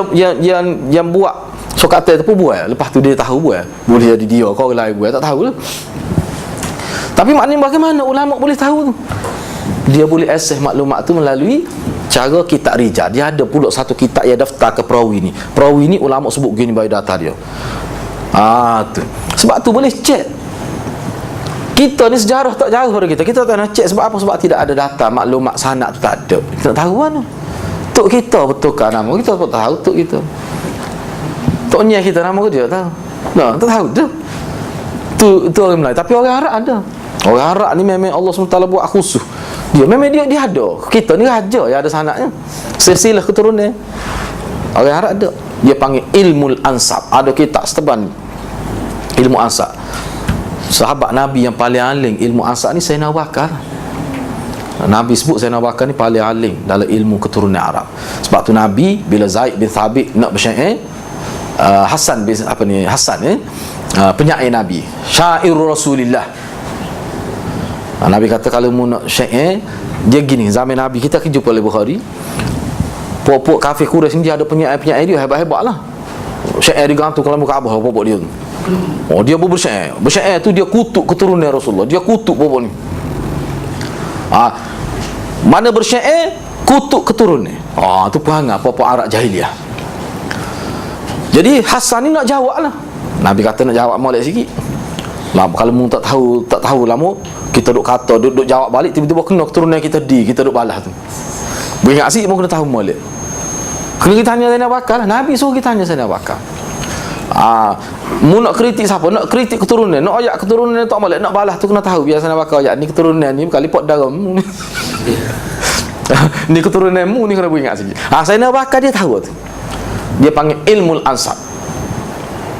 yang buat so kata tu pun buat. Lepas tu dia tahu buat. Boleh jadi dia, kau lain buat, tak tahu lah. Tapi maknanya bagaimana ulama boleh tahu tu? Dia boleh access maklumat tu melalui cara kitab rijal. Dia ada pula satu kitab yang daftar ke perawi ni. Perawi ni ulama sebut gini biodata dia. Tu. Sebab tu boleh cek. Kita ni sejarah tak jauh dari kita. Kita tak nak cek sebab apa? Sebab tidak ada data, maklumat sanad tu tak ada. Kita tak tahu mana. Tok kita betulkan nama kita tak tahu tok kita. Toknya kita nama dia tahu. Tak tahu dah. Tu orang Melayu. Tapi orang Arab ada. Orang Arab ni memang Allah SWT buat khusus. Dia memang dia ada. Kita ni raja yang ada sanadnya. Silsilah keturunan. Orang Arab ada. Dia panggil ilmul ansab. Ada kitab seteban ilmu ansab. Sahabat Nabi yang paling alim ilmu ansab ni Sayyidina Abu Bakar. Nabi sebut Sayyidina Abu Bakar ni paling alim dalam ilmu keturunan Arab. Sebab tu Nabi bila Zaid bin Thabit nak bersyair, Hasan bin penyair Nabi, syair Rasulillah. Nabi kata kalau mu nak syair, dia gini, zaman Nabi kita jumpa oleh Bukhari, pokok kafir Quraisy ni dia ada penyair dia hebat-hebat lah. Syair digantung kalau muka Kaabah pokok dia tu. Dia pun bersyair. Bersyair tu dia kutuk keturunan Rasulullah. Dia kutuk pokok ni. Mana bersyair kutuk keturunan. Tu perangai apa-apa Arab jahiliah. Jadi Hasan ni nak jawab lah. Nabi kata nak jawab molek sikit. Kalau mu tak tahu lama, kita duk kata, duk jawab balik, tiba-tiba kena keturunan kita kita duk balas tu. Beringat sikit mu kena tahu molek. Kena kita tanya Sayyidina Abu Bakar. Nabi suruh kita tanya Sayyidina Abu Bakar. Mu nak kritik siapa? Nak kritik keturunan, nak ayat keturunan tak molek, nak balas tu kena tahu. Biasa Sayyidina Abu Bakar ayat ni keturunan ni kali pot darah mu. Ni keturunan mu ni kena beringat sikit. Sayyidina Abu Bakar dia tahu tu. Dia panggil ilmul ansab.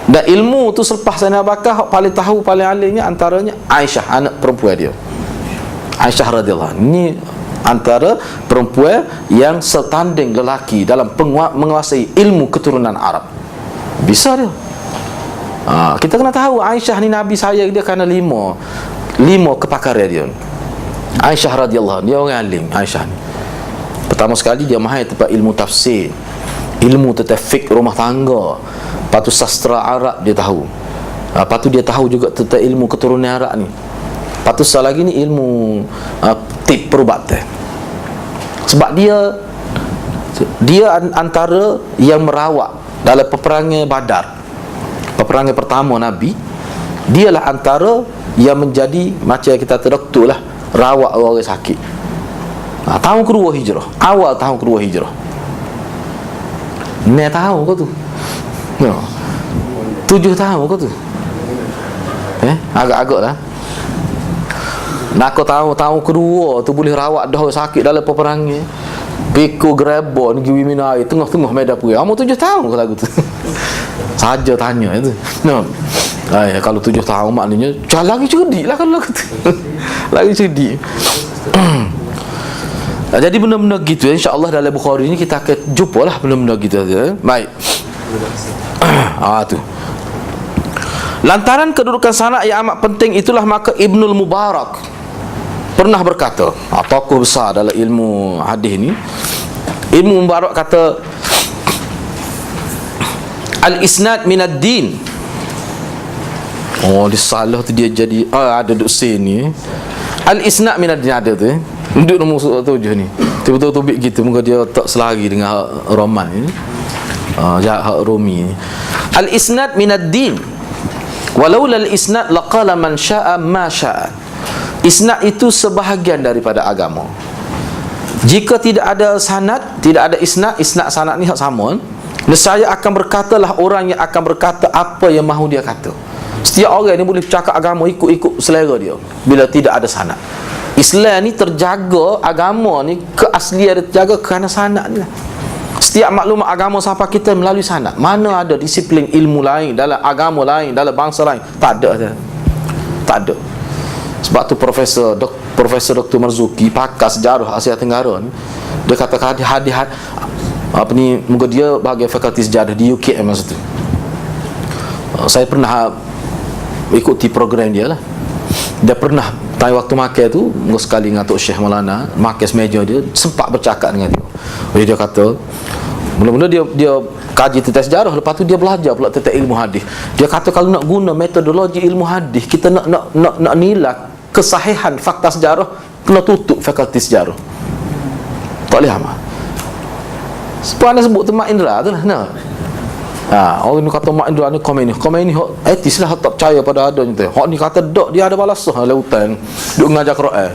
Dan ilmu tu selepas Sayyidina Abu Bakar paling tahu, paling alimnya antaranya Aisyah, anak perempuan dia. Aisyah radhiyallahu anha. Ni antara perempuan yang setanding lelaki dalam menguasai ilmu keturunan Arab. Bisa dia. Kita kena tahu Aisyah ni Nabi sayang dia kerana lima kepakaran dia. Aisyah radhiyallahu anha, dia orang alim. Aisyah ni pertama sekali dia mahir tempat ilmu tafsir, ilmu tentang fiqh rumah tangga, lepas tu sastra Arab dia tahu, lepas tu dia tahu juga tentang ilmu keturunan Arab ni, lepas tu satu lagi ni ilmu tip perubatan. Sebab dia antara yang merawat dalam peperangan Badar, peperangan pertama Nabi. Dialah antara yang menjadi macam kita doktor lah, rawat orang sakit. Tahun kedua hijrah, awal tahun kedua hijrah. Ni tahu kau tu. 7 tahun kau tu. Agak-agak lah. Nak kau tahu tahun kedua tu boleh rawat dah orang sakit dalam peperangan. Piko Grebon pergi Minai tengah-tengah medan perang. Umur 7 tahun ke lagu tu. Saja tanya itu. Kalau 7 tahun maknanya lagi cerdik lah kalau lagu tu. Lagi cerdik. Jadi benda-benda gitu, insya-Allah dalam Bukhari ni kita akan jumpalah benda-benda gitu. Baik. Tu. Lantaran kedudukan sanad yang amat penting itulah maka Ibnul Mubarak pernah berkata, tokoh besar dalam ilmu hadis ni, Ibnu Mubarak kata, al-isnad minad din. Dia salah tu dia jadi ada duk sen ni. Al-isnad minad din ada tu duduk nombor 7 ni. Tiba-tiba tubik gitu, muka dia tak selari dengan Roman ni. Hak Romi ni. Al-isnad minad din. Walaula al-isnad laqala man syaa ma syaa. Isnad itu sebahagian daripada agama. Jika tidak ada sanad, tidak ada isnad, sanad ni hak sama. Nescaya akan berkatalah orang yang akan berkata apa yang mahu dia kata. Setiap orang ni boleh bercakap agama ikut-ikut selera dia bila tidak ada sanad. Islam ni terjaga, agama ni keaslian dia terjaga kerana sanad ni lah. Setiap maklumat agama sampai kita melalui sanad. Mana ada disiplin ilmu lain dalam agama lain, dalam bangsa lain? Tak ada. Tak ada. Sebab tu Profesor Dr. Marzuki, pakar sejarah Asia Tenggara ni, dia kata hadis apa ni, muka dia bahagian fakulti sejarah di UKM masa tu. Saya pernah ikuti program dia lah. Dia pernah tanya waktu makan tu, minggu sekali dengan Tok Syekh Maulana, makan semeja dia, sempat bercakap dengan dia. Dia kata, mula-mula dia kaji tentang sejarah, lepas tu dia belajar pula tentang ilmu hadis. Dia kata kalau nak guna metodologi ilmu hadis, kita nak nilai kesahihan fakta sejarah, kena tutup fakulti sejarah. Tak boleh amal. Sebab anda sebut tu Mak Indra tu lah. Orang ni kata Mak Indra ni komen ni etis lah, tak percaya pada adanya tu. Hak ni kata dok dia ada balasah lautan duk ngajar Quran.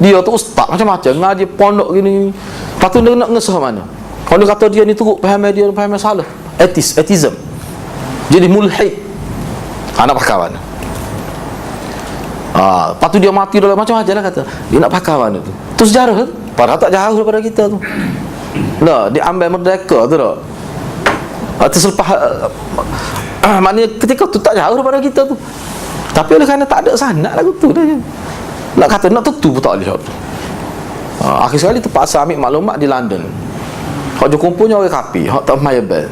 Dia tu ustaz macam-macam ngaji pondok gini. Lepas tu dia nak ngesah mana? Kalau dia kata dia ni teruk faham salah. Etism. Jadi mulhid. Nak pakai mana? Lepas tu dia mati dalam macam-macam lah kata. Dia nak pakai mana tu? Tu sejarah tu. Padahal tak jauh daripada kita tu. Dia ambil merdeka tu tak. Itu selepas maknanya ketika tu tak jauh daripada kita tu. Tapi oleh kerana tak ada sanad lagu tu dah je. Nak kata nak tentu pun tak boleh. Akhir sekali terpaksa ambil maklumat di London. Hak je kumpulnya orang kapi, hak tak mayabel.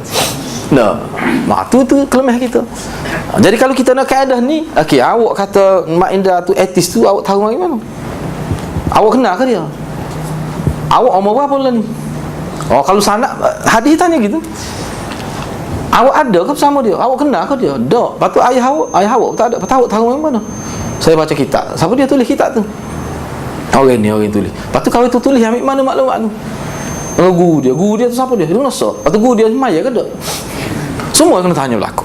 Tu kelemahan kita. Jadi kalau kita nak kaedah ni, okey, awak kata Mak Indra tu etis tu, awak tahu bagaimana? Awak kenal ke dia? Awak umur berapa lah ni? Kalau sanad hadis tanya gitu. Awak ada ke bersama dia? Awak kenal ke dia? Tak. Lepas tu ayah awak tak ada. Lepas tu awak tahu mana? Saya baca kitab. Siapa dia tulis kitab tu? Orang ni tulis. Lepas tu kalau tu tulis ambil mana maklumat tu? Guru dia tu siapa dia? Dia nasa. Lepas tu guru dia maya ke tak? Semua kena tanya berlaku.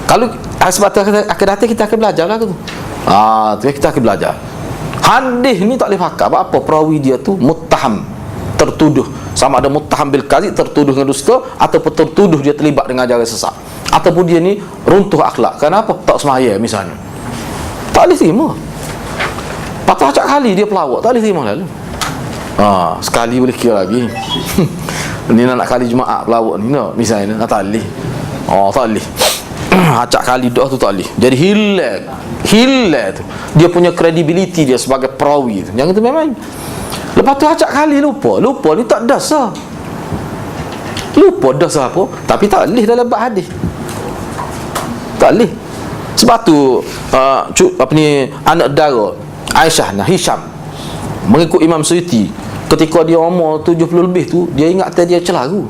Kalau sebab tu akan datang kita akan belajar lah tu. Tu kita akan belajar. Hadis ni tak boleh pakai. Apa perawi dia tu muttaham, tertuduh. Sama ada muttaham bil kadzib, tertuduh dengan dusta, ataupun tertuduh dia terlibat dengan ajaran sesat, ataupun dia ni runtuh akhlak. Kenapa? Tak semaya misalnya. Tak boleh terima. Patah acak kali dia pelawak, tak boleh terima lalu. Sekali boleh kira lagi. Ni nak kali jemaah pelawak ni misalnya, tak boleh. Tak boleh. Acak kali dah tu tak boleh. Jadi hilang tu dia punya credibility dia sebagai perawi tu. Yang itu memang. Lepas tu acak kali lupa ni tak dasar. Lupa dasar apa? Tapi tak boleh dalam bab hadis. Tak boleh. Sebab tu anak dara Aisyah Hisham mengikut Imam Suyuti ketika dia umur 70 lebih tu, dia ingat dia celaru.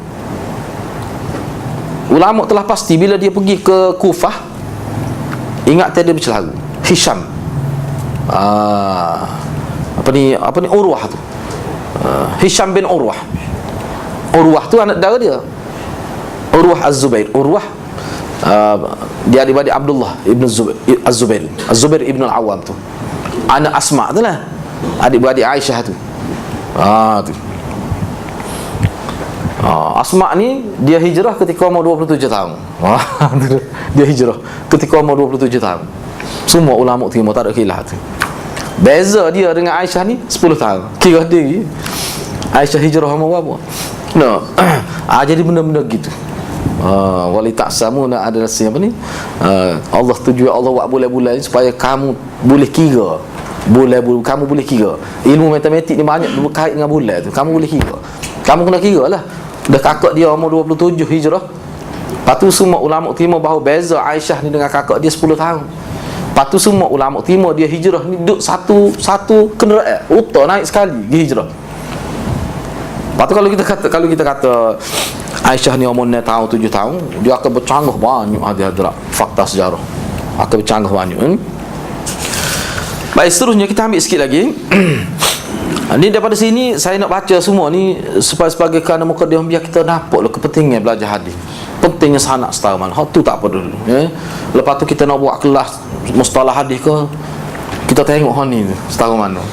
Ulama telah pasti bila dia pergi ke Kufah, ingat dia bercelaru. Hisham, apa ni Urwah tu, Hisham bin Urwah. Urwah tu anak dara dia, Urwah Az-Zubair. Urwah dia adik-adik Abdullah ibn Az-Zubair, Az-Zubair ibn Al-Awwam tu, anak Asma tu lah, adik-beradik Aisyah tu. Tu Asma ni dia hijrah ketika umur 27 tahun. Dia hijrah ketika umur 27 tahun. Semua ulama terima, tak ada khilaf tu. Beza dia dengan Aisyah ni 10 tahun. Kira dia Aisyah hijrah umur berapa? Jadi benda-benda gitu. Wali taksamu nak ada rasa apa ni? Allah tuju, Allah buat bulan-bulan supaya kamu boleh kira. Kamu boleh kira. Ilmu matematik ni banyak berkait dengan bulan tu. Kamu boleh kira. Kamu kena kira lah. Dah kakak dia umur 27 hijrah. Lepas tu semua ulama terima bahawa beza Aisyah ni dengan kakak dia 10 tahun. Lepas tu semua ulama terima dia hijrah ni duduk satu kenderaan, utah naik sekali dia hijrah. Lepas tu kalau kita kata Aisyah ni umur 6 tahun, 7 tahun, dia akan bercanggah banyak hadrat fakta sejarah. Akan bercanggah banyak. Baik, seterusnya kita ambil sikit lagi. Ni daripada sini saya nak baca semua ni sebagai kerana mukadimah biar kita nampaklah kepentingan belajar hadis. Pentingnya sanad setahun mana. Hak tu tak apa dulu. Lepas tu kita nak buat kelas mustalah hadis ke, kita tengok hak ni setahun mana.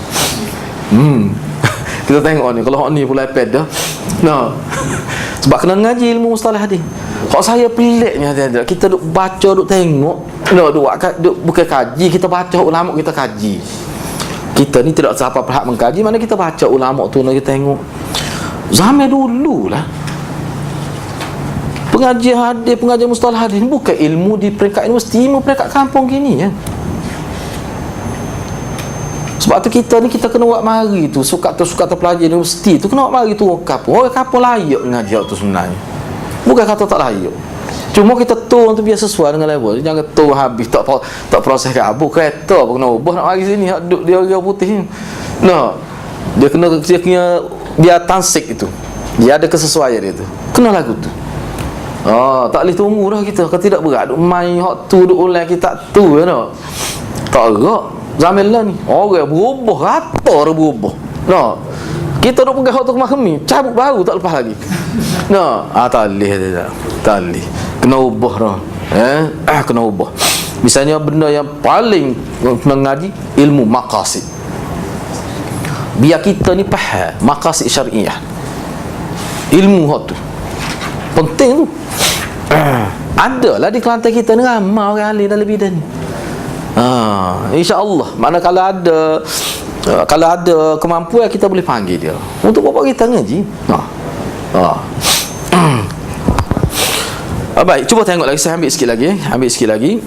Kita tengok ni, kalau hak ni pula iPad dah. Sebab kena ngaji ilmu mustalah hadis. Kalau saya peliknya kita duk baca, duk tengok, duk bukan kaji, kita baca ulama kita kaji. Kita ni tidak siapa berhak mengkaji, mana kita baca ulama tu, nak kita tengok zaman dulu lah. Pengajian hadis, pengajian mustalah hadis bukan ilmu di peringkat universiti, ilmu peringkat kampung gini ya. Sebab tu kita ni kita kena buat mari tu suka pelajar universiti tu kena buat mari tu orang kapur layak mengaji tu sebenarnya. Bukan kata tak layak. Cuma kita tu untuk biar sesuai dengan level. Jangan tu habis tak proses kabur kereta pun kena ubah nak mari sini duduk dia orang putih ni. Dia kena dia tansik itu. Dia ada kesesuaian dia tu. Kena lagu tu. Tak boleh tunggu dah kita. Kalau tidak berat duk main hak tu duk ulang kita tu ya no. Tak gerak. Zaman lah ni. Orang berubah, rata orang berubah. Kita duk pegang hak tu kemah-kemi, cabut baru tak lepas lagi. Tak boleh. Kena ubah dah. Kena ubah. Misalnya benda yang paling mengaji ilmu maqasid. Biar kita ni faham maqasid syariah. Ilmu hak tu penting tu. Adalah di Kelantan kita ni ramai orang ahli dalam bidang ni. InsyaAllah mana kalau ada kemampuan kita boleh panggil dia untuk bawa kita ngaji. Baik, cuba tengok lagi. Saya ambil sikit lagi.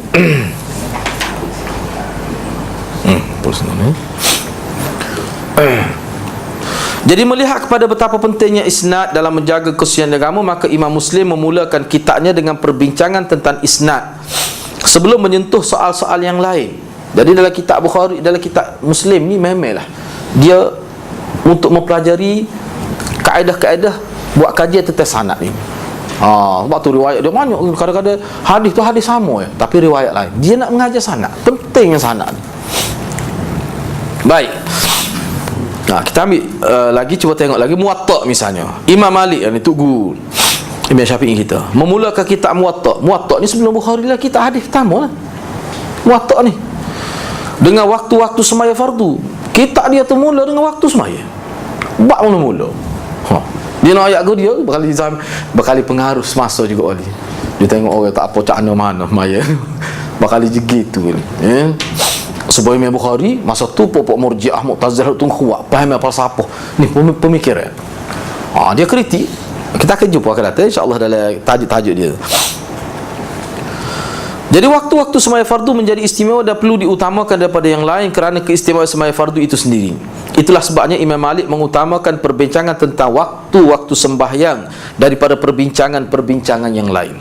Jadi melihat kepada betapa pentingnya isnad dalam menjaga kesucian agama, maka Imam Muslim memulakan kitabnya dengan perbincangan tentang isnad sebelum menyentuh soal-soal yang lain. Jadi dalam kitab Bukhari, dalam kitab Muslim ni memanglah dia untuk mempelajari kaedah-kaedah buat kajian tentang sanad ni. Sebab tu riwayat dia banyak. Kadang-kadang hadis tu hadis sama ya, tapi riwayat lain. Dia nak mengajar sanad. Pentingnya sanad ni. Baik. Kita ambil lagi, cuba tengok lagi Muwatta misalnya. Imam Malik ni tu guru Imam Syafi'i kita. Memulakan kitab Muwatta. Muwatta ni sebelum Bukhari lah kitab hadis pertama lah. Muwatta ni dengan waktu-waktu semaya fardu. Kitab dia tu mula dengan waktu semaya. Bab mula-mula. Dia nak ayat ke dia berkali pengaruh semasa juga oli. Dia tengok orang tak apa cak mana maya. Berkali je gitu ni. Sebab Imam Bukhari masa tu pokok Murji'ah Mu'tazilah tu kuat faham apa falsafah ni pemikiran. Dia kritik. Kita akan jumpa akan datang insya-Allah dalam tajuk-tajuk dia. Jadi waktu-waktu semaya fardu menjadi istimewa dan perlu diutamakan daripada yang lain kerana keistimewaan semaya fardu itu sendiri. Itulah sebabnya Imam Malik mengutamakan perbincangan tentang waktu-waktu sembahyang daripada perbincangan-perbincangan yang lain.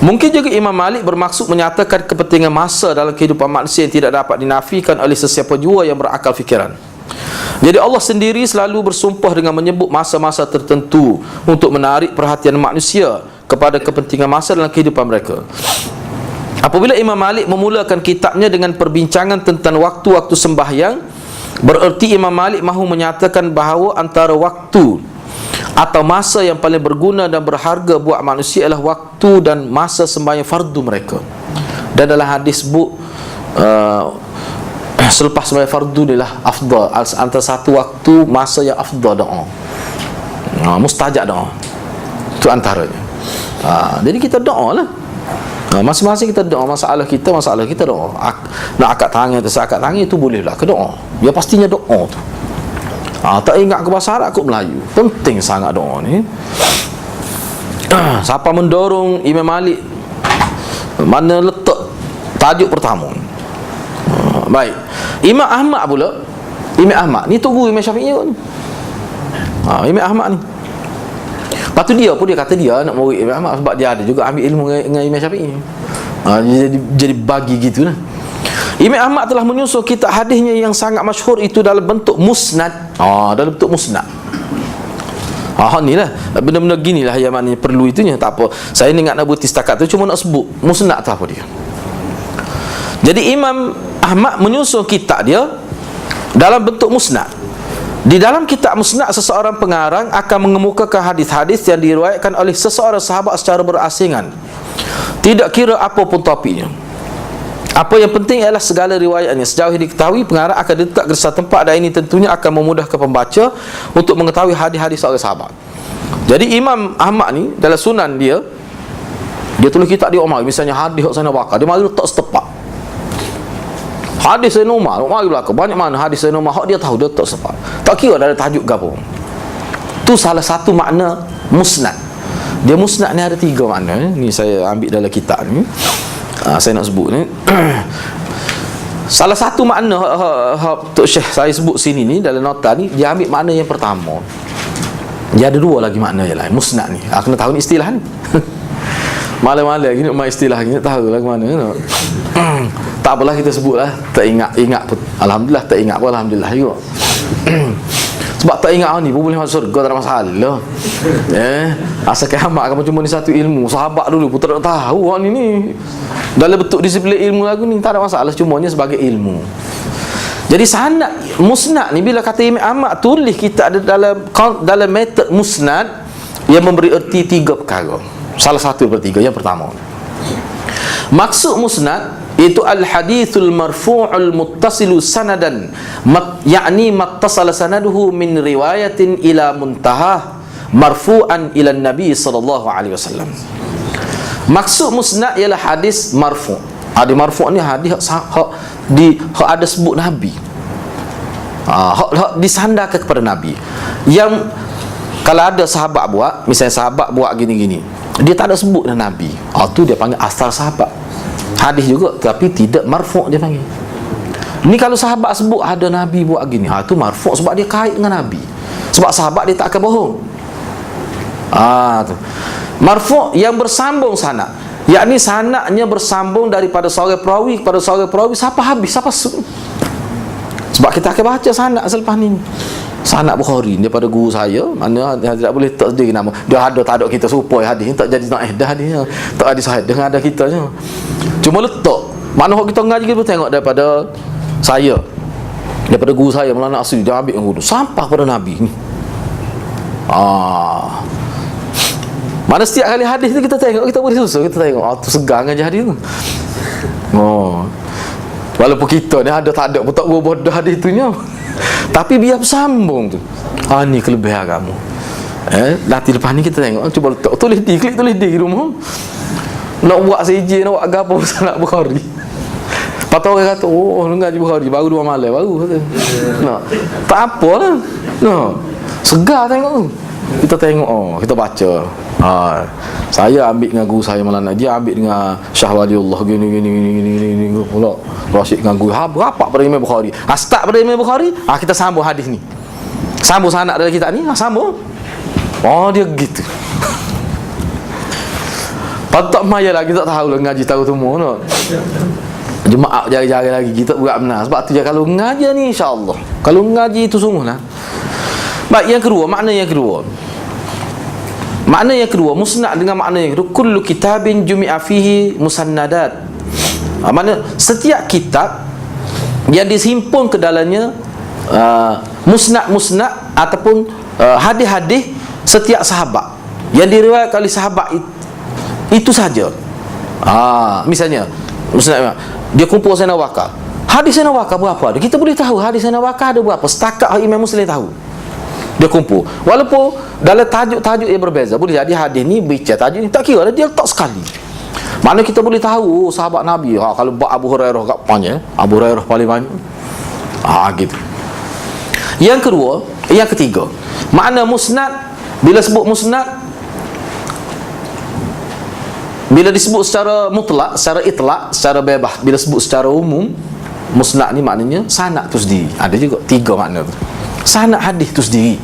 Mungkin juga Imam Malik bermaksud menyatakan kepentingan masa dalam kehidupan manusia yang tidak dapat dinafikan oleh sesiapa jua yang berakal fikiran. Jadi Allah sendiri selalu bersumpah dengan menyebut masa-masa tertentu untuk menarik perhatian manusia kepada kepentingan masa dalam kehidupan mereka. Apabila Imam Malik memulakan kitabnya dengan perbincangan tentang waktu-waktu sembahyang, bererti Imam Malik mahu menyatakan bahawa antara waktu atau masa yang paling berguna dan berharga buat manusia adalah waktu dan masa sembahyang fardu mereka. Dan dalam hadis sebut selepas sembahyang fardu ni lah afdal, antara satu waktu masa yang afdal doa, mustajab doa, itu antaranya. Jadi kita doa lah, masing-masing kita doa, masalah kita doa. Nak akad tangan atau seakad tangan itu boleh lah ke doa, ya pastinya doa tu. Tak ingat ke bahasa Arab, ke Melayu, penting sangat doa ni. Siapa mendorong Imam Malik, mana letak tajuk pertama? Baik, Imam Ahmad pula. Imam Ahmad ni tu guru Imam Syafi'i ni. Imam Ahmad ni, lepas tu dia pun dia kata dia nak murid Imam Ahmad sebab dia ada juga ambil ilmu dengan Imam Syafi'i. Jadi bagi gitu lah. Imam Ahmad telah menyusun kitab hadisnya yang sangat masyhur itu dalam bentuk musnad. Dalam bentuk musnad. Ni lah, benda-benda gini lah yang maknanya perlu itunya. Tak apa, saya ni ingat nak berhenti setakat tu, cuma nak sebut musnad tu apa dia. Jadi Imam Ahmad menyusun kitab dia dalam bentuk musnad. Di dalam kitab musnad, seseorang pengarang akan mengemukakan hadis-hadis yang diriwayatkan oleh seseorang sahabat secara berasingan, tidak kira apa pun topiknya. Apa yang penting ialah segala riwayatnya. Sejauh yang diketahui, pengarang akan diletak ke satu tempat, dan ini tentunya akan memudahkan pembaca untuk mengetahui hadis-hadis seorang sahabat. Jadi Imam Ahmad ni dalam sunan dia tulis kitab dia Umar, misalnya hadis Sayyidina Abu Bakar, dia mari letak setepak. Hadis Sayyidina Umar, mari belakang banyak mana hadis Sayyidina Umar, dia tahu, dia letak setepak. Tak kira ada tajuk ke apa. Tu salah satu makna musnad. Dia musnad ni ada 3 makna. Ni saya ambil dalam kitab ni, saya nak sebut ni. Salah satu makna Tok Syekh saya sebut sini ni dalam nota ni, dia ambil makna yang pertama. Dia ada 2 lagi makna yang lain musnad ni. Kena tahu ni istilah ni. Malam-malam gini mak istilah gini tahu lah mana no. Tak apalah kita sebutlah, tak ingat pun alhamdulillah, tak ingat pun alhamdulillah juga. Sebab tak ingat ni pun boleh masuk surga, tak ada masalah. Asal kiamat kamu cuma ni satu ilmu. Sahabat dulu pun tak tahu ni dalam bentuk disiplin ilmu lagu ni, tak ada masalah, cumanya sebagai ilmu. Jadi sanad musnad ni, bila kata Imam Ahmad tulis kita ada dalam metod musnad yang memberi erti 3 perkara. Salah satu daripada 3. Yang pertama, maksud musnad itu al-hadithul marfu'ul muttasilu sanadan, yakni mattasala sanaduhu min riwayatin ila muntahah marfu'an ila Nabi sallallahu alaihi wasallam. Maksud musnad ialah hadis marfu'. Hadis marfu' ni hadis hak ada sebut Nabi. Hak disandarkan kepada Nabi. Yang kalau ada sahabat buat, misalnya sahabat buat gini-gini, dia tak ada sebut Nabi, tu dia panggil asal sahabat. Hadis juga tapi tidak marfu' dia panggil. Ni kalau sahabat sebut ada Nabi buat gini, tu marfu' sebab dia kait dengan Nabi. Sebab sahabat dia tak akan bohong. Tu marfu' yang bersambung sanad, yakni sanadnya bersambung daripada seorang perawi kepada seorang perawi siapa habis siapa sebab kita akan baca sanad selepas ni. Sanad Bukhari daripada guru saya, mana tidak boleh tak sendiri nama. Dia ada tak ada kita supaya hadis tak jadi naik dah hadisnya. Tak ada sahih dengan ada kita je. Cuma letak mana hak kita ngaji kita tengok daripada saya, daripada guru saya Maulana Asri, dia ambil guru sampah pada Nabi ni. Mana setiap kali hadis tu kita tengok, kita boleh susun, kita tengok tu segar ngaji hadis tu. Walaupun kita ni ada tak ada pun tak bodoh hadis tu nya. Tapi biar bersambung tu. Ni kelebihan kamu. Nanti lepas ni kita tengok, cuba letak tulis di rumah. Nak buat seje, nak buat gapo sanad Bukhari. Patut orang kata, ngaji Bukhari baru 2 malam baru kata. Tak apalah. Segar tengok tu. Kita tengok, kita baca. Saya ambil dengan guru saya Maulana, dia ambil dengan Syah Waliullah gini pula. Rasyid dengan guru berapa pada Imam Bukhari. Start pada Imam Bukhari, kita sambung hadis ni. Sambung sanad dalam kitab ni, sambung. Dia gitu. Patut maya lagi tak tahu lah ngaji tahu semua no. Jemaah jari-jari lagi kita buat benar. Sebab tu je kalau ngaji ni insya-Allah. Kalau ngaji itu sungguhlah. Baik, yang kedua, makna yang kedua. Makna yang kedua, musnad dengan makna yang kedua, kullu kitabin jumi'a fihi musannadat. Makna setiap kitab yang dihimpun ke dalamnya musnad-musnad ataupun hadis-hadis setiap sahabat yang diriwayatkan oleh sahabat itu saja. Misalnya musnad dia kumpul Sayyidina Bakar. Hadis Sayyidina Bakar berapa ada? Kita boleh tahu hadis Sayyidina Bakar ada berapa. Setakat Imam Muslim tahu. Dia kumpul. Walaupun dalam tajuk-tajuk yang berbeza. Boleh jadi hadis ni bicara tajuk ni tak kira lah, dia letak sekali. Mana kita boleh tahu sahabat Nabi. Kalau Abu Hurairah kat panjang, Abu Hurairah paling banyak. Gitu. Yang kedua, yang ketiga, makna musnad, bila sebut musnad, bila disebut secara mutlak, secara itlak, secara bebas, bila sebut secara umum, musnad ni maknanya sanad tu sendiri. Ada juga tiga makna tu. Sanad hadis tu sendiri.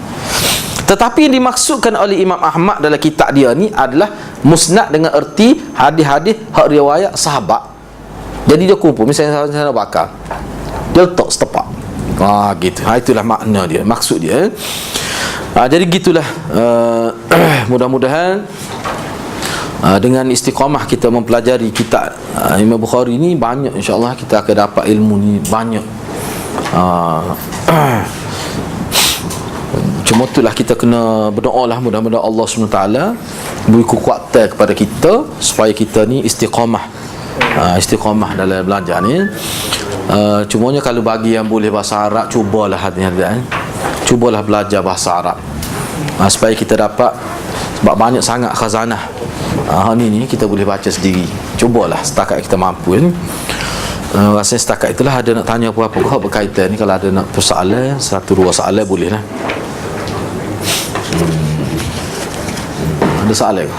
Tetapi yang dimaksudkan oleh Imam Ahmad dalam kitab dia ni adalah musnad dengan erti hadis-hadis hak riwayat sahabat. Jadi dia kumpul, misalnya Sayyidina Bakar, dia letak setepak. Gitu. Itulah makna dia, maksud dia. Jadi gitulah. Mudah-mudahan dengan istiqamah kita mempelajari kitab Imam Bukhari ni, banyak insya-Allah kita akan dapat ilmu ni banyak. Cuma itulah kita kena berdoa lah, mudah-mudahan Allah SWT beri kekuatan kepada kita supaya kita ni istiqamah. Istiqamah dalam belajar ni. Cumanya kalau bagi yang boleh bahasa Arab, cubalah hati-hati, cubalah belajar bahasa Arab, supaya kita dapat, sebab banyak sangat khazanah ni kita boleh baca sendiri. Cubalah setakat kita mampu kan. Rasanya setakat itulah. Ada nak tanya apa-apa kau berkaitan ni, kalau ada nak persoalan, satu dua soalan boleh lah. Ada soalan ke?